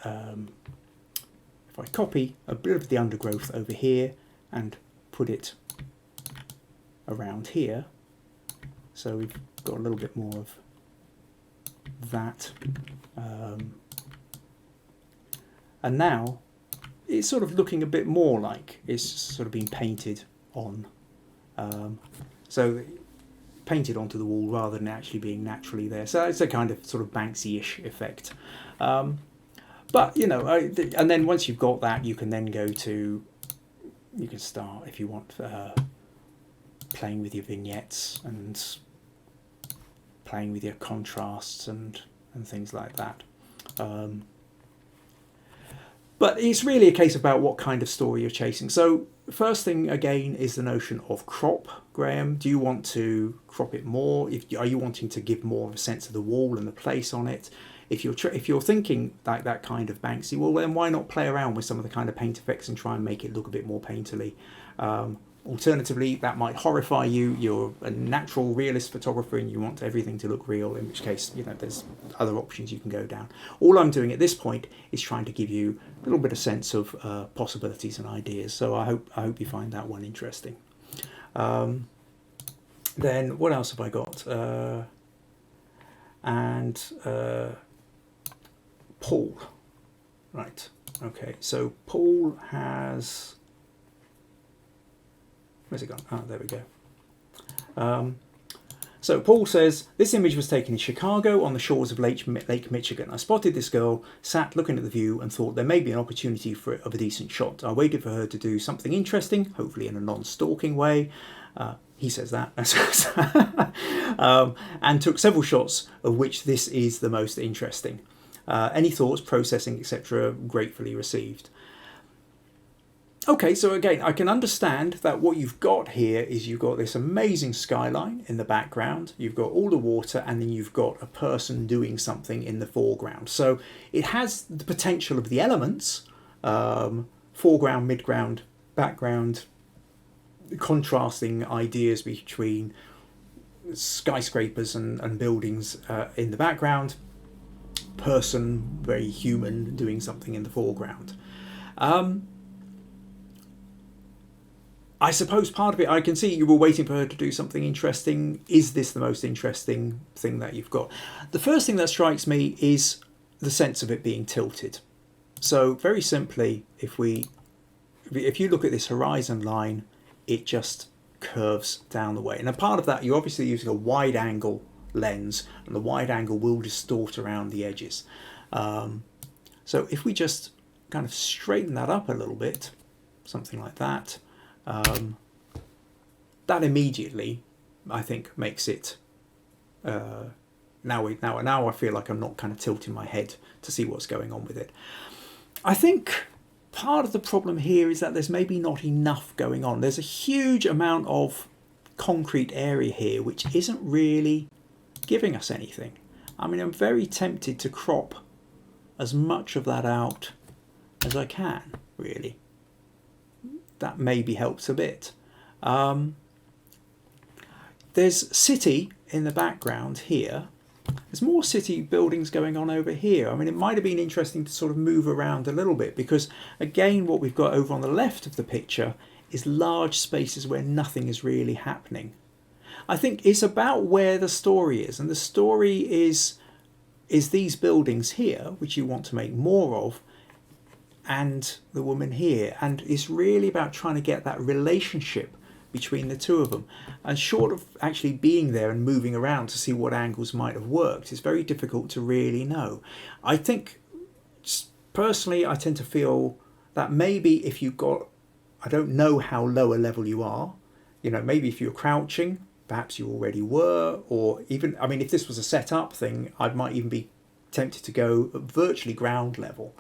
if I copy a bit of the undergrowth over here and put it around here, so we've got a little bit more of that, and now it's sort of looking a bit more like it's sort of been painted on, so painted onto the wall rather than actually being naturally there. So it's a kind of sort of Banksy-ish effect. But and then once you've got that, you can then go to, you can start if you want playing with your vignettes and playing with your contrasts and things like that. But it's really a case about what kind of story you're chasing. So first thing again is the notion of crop, Graham. Do you want to crop it more? Are you wanting to give more of a sense of the wall and the place on it? If you're thinking like that kind of Banksy, well then why not play around with some of the kind of paint effects and try and make it look a bit more painterly. Alternatively, that might horrify you. You're a natural realist photographer and you want everything to look real, in which case, there's other options you can go down. All I'm doing at this point is trying to give you a little bit of sense of possibilities and ideas. So I hope you find that one interesting. Then what else have I got? Paul. Right. Okay. So Paul has. Where's it gone? Oh, there we go. So Paul says, this image was taken in Chicago on the shores of Lake Michigan. I spotted this girl sat looking at the view and thought there may be an opportunity of a decent shot. I waited for her to do something interesting, hopefully in a non-stalking way. He says that. And took several shots, of which this is the most interesting. Any thoughts, processing, etc., gratefully received. Okay, so again, I can understand that what you've got here is you've got this amazing skyline in the background, you've got all the water, and then you've got a person doing something in the foreground. So it has the potential of the elements, foreground, midground, background, contrasting ideas between skyscrapers and buildings in the background, person, very human, doing something in the foreground. I suppose part of it, I can see you were waiting for her to do something interesting. Is this the most interesting thing that you've got? The first thing that strikes me is the sense of it being tilted. So very simply, if you look at this horizon line, it just curves down the way. And a part of that, you're obviously using a wide angle lens, and the wide angle will distort around the edges. So if we just kind of straighten that up a little bit, something like that, that immediately, I think, makes it. Now I feel like I'm not kind of tilting my head to see what's going on with it. I think part of the problem here is that there's maybe not enough going on. There's a huge amount of concrete area here which isn't really giving us anything. I mean, I'm very tempted to crop as much of that out as I can, really. That maybe helps a bit. There's city in the background here. There's more city buildings going on over here. I mean, it might have been interesting to sort of move around a little bit, because again, what we've got over on the left of the picture is large spaces where nothing is really happening. I think it's about where the story is, and the story is these buildings here, which you want to make more of, and the woman here, and it's really about trying to get that relationship between the two of them. And short of actually being there and moving around to see what angles might have worked, it's very difficult to really know. I think, personally, I tend to feel that maybe if you've got, I don't know how low a level you are, you know, maybe if you're crouching, perhaps you already were, or even, I mean, if this was a set up thing, I might even be tempted to go virtually ground level.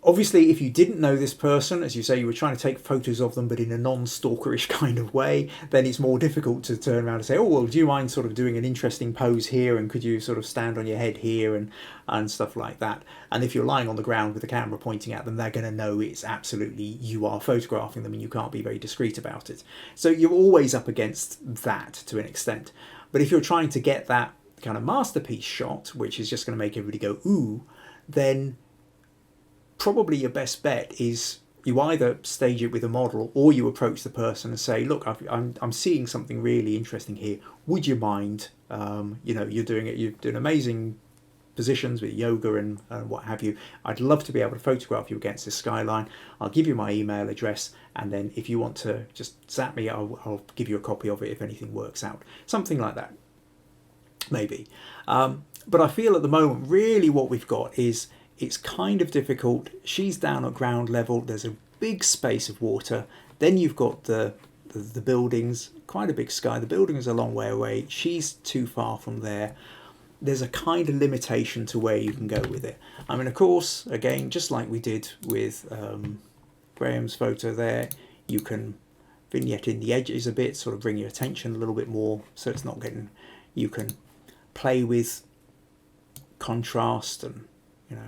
Obviously, if you didn't know this person, as you say, you were trying to take photos of them, but in a non-stalkerish kind of way, then it's more difficult to turn around and say, oh, well, do you mind sort of doing an interesting pose here? And could you sort of stand on your head here and stuff like that? And if you're lying on the ground with the camera pointing at them, they're going to know it's absolutely, you are photographing them and you can't be very discreet about it. So you're always up against that to an extent. But if you're trying to get that kind of masterpiece shot, which is just going to make everybody go, ooh, then probably your best bet is you either stage it with a model or you approach the person and say, look, I'm seeing something really interesting here. Would you mind, you know, you're doing amazing positions with yoga and what have you. I'd love to be able to photograph you against this skyline. I'll give you my email address, and then if you want to just zap me, I'll give you a copy of it if anything works out. Something like that, maybe. But I feel at the moment, really what we've got is, it's kind of difficult. She's down at ground level. There's a big space of water. Then you've got the buildings, quite a big sky. The building is a long way away. She's too far from there. There's a kind of limitation to where you can go with it. I mean, of course, again, just like we did with Graham's photo there, you can vignette in the edges a bit, sort of bring your attention a little bit more, so it's not getting, you can play with contrast and, you know,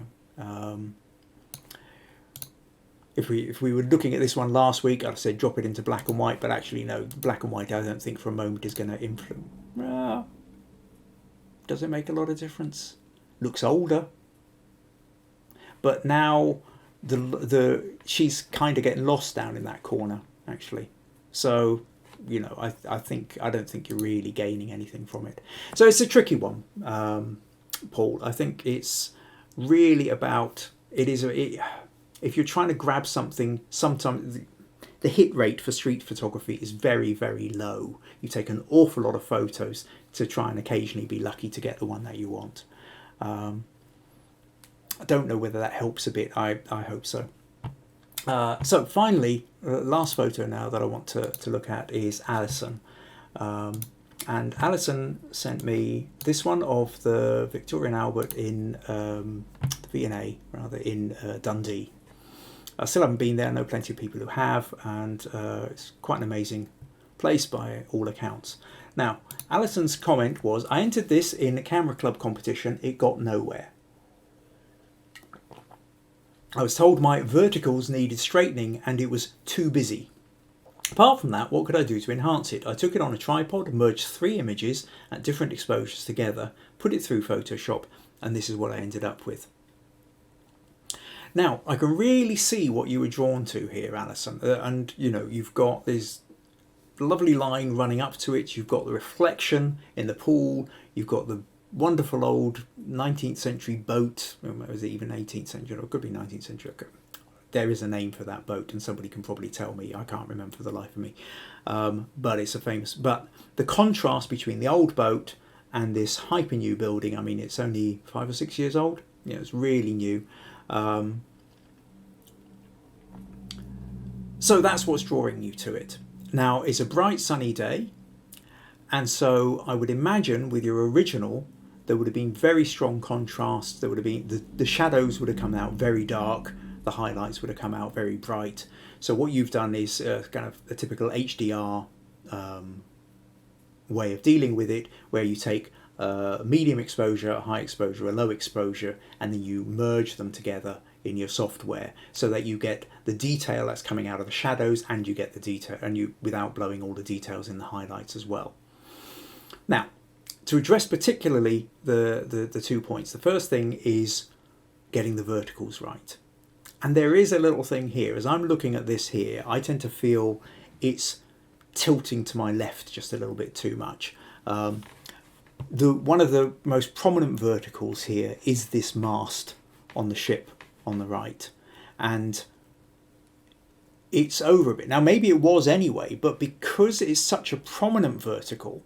if we were looking at this one last week, I'd said drop it into black and white, but actually no, black and white I don't think for a moment is going to influence. Does it make a lot of difference? Looks older, but now she's kind of getting lost down in that corner actually. So, you know, I don't think you're really gaining anything from it. So it's a tricky one, Paul. I think it's really about, if you're trying to grab something, sometimes the hit rate for street photography is very, very low. You take an awful lot of photos to try and occasionally be lucky to get the one that you want. I don't know whether that helps a bit. I hope so. So finally, last photo now that I want to look at is Alison. And Alison sent me this one of the Victoria and Albert in the V&A, rather, in Dundee. I still haven't been there. I know plenty of people who have, and it's quite an amazing place by all accounts. Now, Alison's comment was, I entered this in a camera club competition. It got nowhere. I was told my verticals needed straightening and it was too busy. Apart from that, what could I do to enhance it? I took it on a tripod, merged 3 images at different exposures together, put it through Photoshop, and this is what I ended up with. Now, I can really see what you were drawn to here, Alison. And, you know, you've got this lovely line running up to it. You've got the reflection in the pool. You've got the wonderful old 19th century boat. Was it even 18th century? Or it could be 19th century. There is a name for that boat, and somebody can probably tell me. I can't remember for the life of me. But it's a famous... But the contrast between the old boat and this hyper new building, I mean, it's only 5 or 6 years old. You know, it's really new. So that's what's drawing you to it. Now, it's a bright sunny day, and so I would imagine with your original there would have been very strong contrast. There would have been the shadows would have come out very dark, the highlights would have come out very bright. So what you've done is kind of a typical HDR way of dealing with it, where you take a medium exposure, a high exposure, a low exposure, and then you merge them together in your software so that you get the detail that's coming out of the shadows, and you get the detail, and you without blowing all the details in the highlights as well. Now, to address particularly the 2 points, the first thing is getting the verticals right. And there is a little thing here. As I'm looking at this here, I tend to feel it's tilting to my left just a little bit too much. One of the most prominent verticals here is this mast on the ship on the right, and it's over a bit. Now maybe it was anyway, but because it's such a prominent vertical,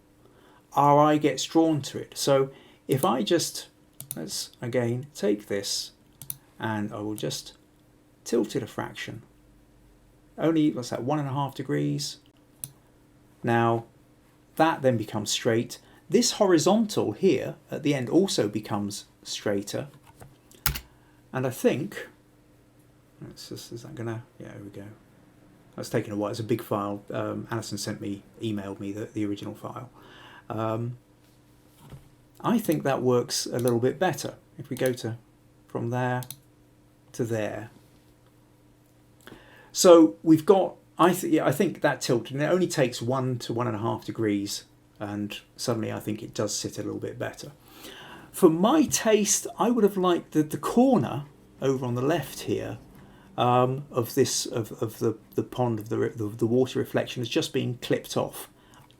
our eye gets drawn to it. So if I just, let's again take this, and I will just tilt it a fraction. Only, what's that, 1.5 degrees. Now that then becomes straight. This horizontal here at the end also becomes straighter. And I think, is that gonna, yeah, here we go. That's taken a while. It's a big file. Alison emailed me the original file. I think that works a little bit better. If we go from there to there. So we've got, I think that tilt, and it only takes 1 to 1.5 degrees, and suddenly I think it does sit a little bit better. For my taste, I would have liked the corner over on the left here of the pond, of the water reflection is just being clipped off.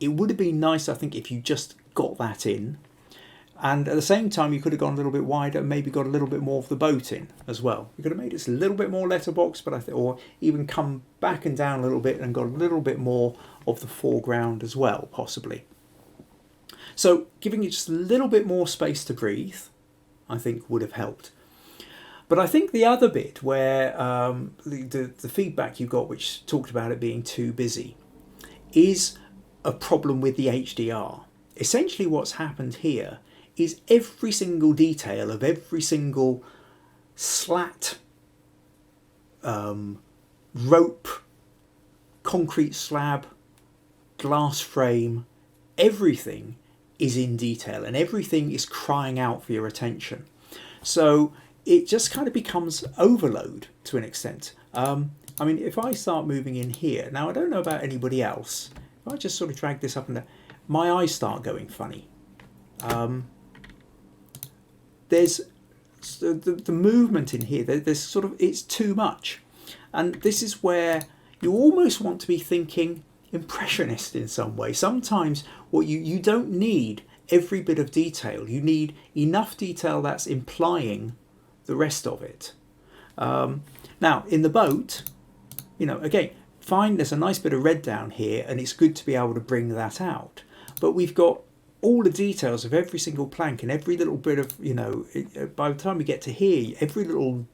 It would have been nice, I think, if you just got that in, and at the same time you could have gone a little bit wider and maybe got a little bit more of the boat in as well. You could have made it a little bit more letterbox, but I think, or even come back and down a little bit and got a little bit more of the foreground as well, possibly. So giving it just a little bit more space to breathe, I think would have helped. But I think the other bit where the feedback you got, which talked about it being too busy, is a problem with the HDR. Essentially what's happened here is every single detail of every single slat, rope, concrete slab, glass frame, everything is in detail and everything is crying out for your attention. So it just kind of becomes overload to an extent. I mean, if I start moving in here, now I don't know about anybody else, if I just sort of drag this up and down, my eyes start going funny. There's the movement in here, there's sort of, it's too much. And this is where you almost want to be thinking impressionist in some way. Sometimes what you don't need every bit of detail. You need enough detail that's implying the rest of it. Now in the boat, you know, again, fine, there's a nice bit of red down here and it's good to be able to bring that out. But we've got all the details of every single plank and every little bit of, you know, by the time we get to here, every little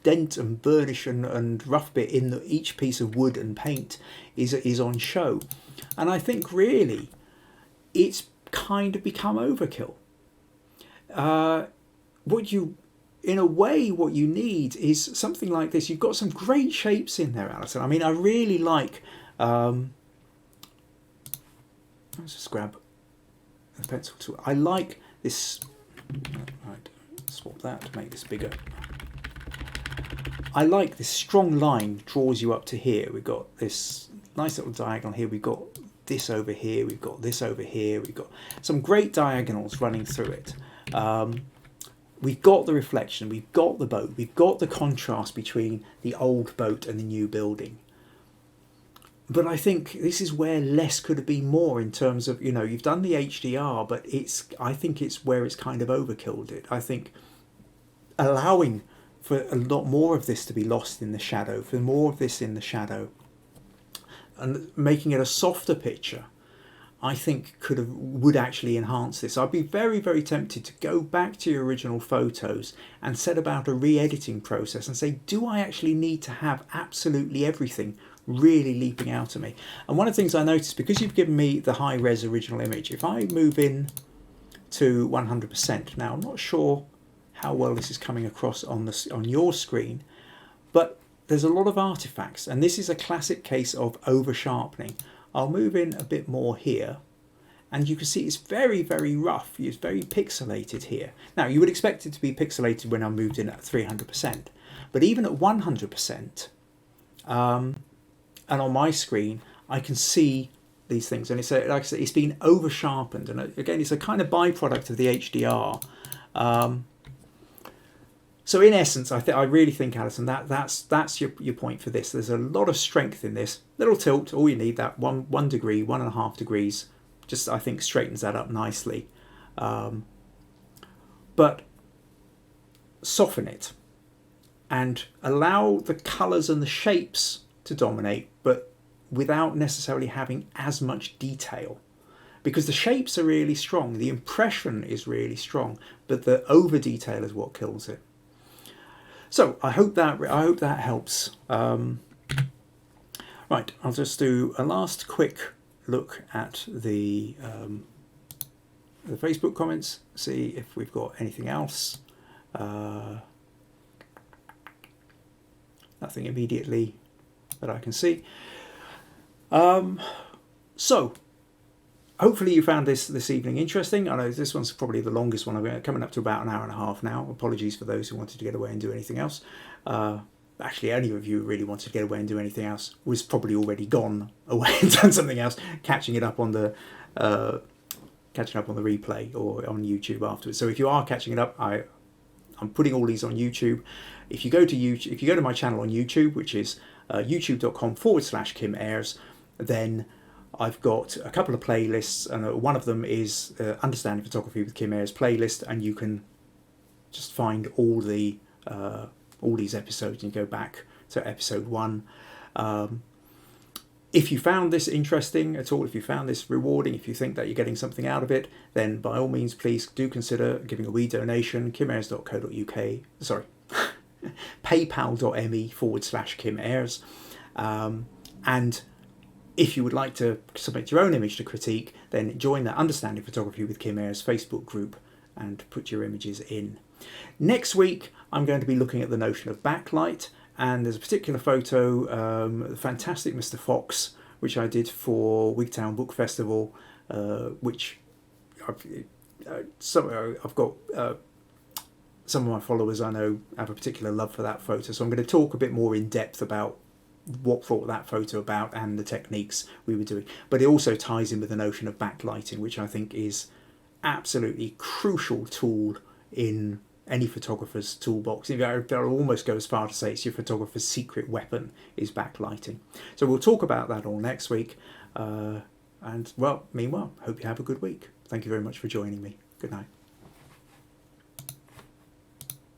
dent and burnish and rough bit in each piece of wood and paint is on show. And I think really it's kind of become overkill. In a way, what you need is something like this. You've got some great shapes in there, Alison. I mean, I really like, let's just grab a pencil tool. I like this, right, swap that to make this bigger. I like this strong line draws you up to here. We've got this nice little diagonal here. We've got this over here. We've got this over here. We've got some great diagonals running through it. we've got the reflection, we've got the boat, we've got the contrast between the old boat and the new building. But I think this is where less could have been more in terms of, you've done the HDR, but I think it's where it's kind of overkilled it. I think allowing for a lot more of this to be lost in the shadow, for more of this in the shadow, and making it a softer picture, I think would actually enhance this. I'd be very, very tempted to go back to your original photos and set about a re-editing process and say, do I actually need to have absolutely everything really leaping out at me? And one of the things I noticed, because you've given me the high res original image, if I move in to 100%, now I'm not sure how well this is coming across on your screen, but there's a lot of artifacts, and this is a classic case of over sharpening. I'll move in a bit more here, and you can see it's very, very rough. It's very pixelated here. Now, you would expect it to be pixelated when I moved in at 300%, but even at 100%, and on my screen, I can see these things, and it's like I said, it's been over sharpened, and again, it's a kind of byproduct of the HDR. So in essence, I really think, Alison, that's your point for this. There's a lot of strength in this. Little tilt, all you need, that 1 degree, 1.5 degrees, just I think straightens that up nicely. But soften it and allow the colours and the shapes to dominate, but without necessarily having as much detail. Because the shapes are really strong, the impression is really strong, but the over detail is what kills it. So I hope that helps. Right, I'll just do a last quick look at the Facebook comments, see if we've got anything else. Nothing immediately that I can see. So hopefully you found this evening interesting. I know this one's probably the longest one. I'm coming up to about an hour and a half now. Apologies for those who wanted to get away and do anything else. Actually, any of you who really wanted to get away and do anything else was probably already gone away and done something else, catching up on the replay or on YouTube afterwards. So if you are catching it up, I'm putting all these on YouTube. If you go to my channel on YouTube, which is youtube.com/Kim Ayres, then I've got a couple of playlists, and one of them is Understanding Photography with Kim Ayres playlist, and you can just find all these episodes and go back to episode 1. If you found this interesting at all, if you found this rewarding, if you think that you're getting something out of it, then by all means, please do consider giving a wee donation. kimayres.co.uk, sorry, paypal.me/Kim Ayres. And if you would like to submit your own image to critique, then join the Understanding Photography with Kim Ayres Facebook group and put your images in. Next week, I'm going to be looking at the notion of backlight, and there's a particular photo, the fantastic Mr. Fox, which I did for Wigtown Book Festival, which I've got some of my followers I know have a particular love for that photo, so I'm going to talk a bit more in depth about what brought that photo about and the techniques we were doing. But it also ties in with the notion of backlighting, which I think is absolutely crucial tool in any photographer's toolbox. I'll almost go as far to say it's your photographer's secret weapon is backlighting. So we'll talk about that all next week. And well, meanwhile, hope you have a good week. Thank you very much for joining me. Good night.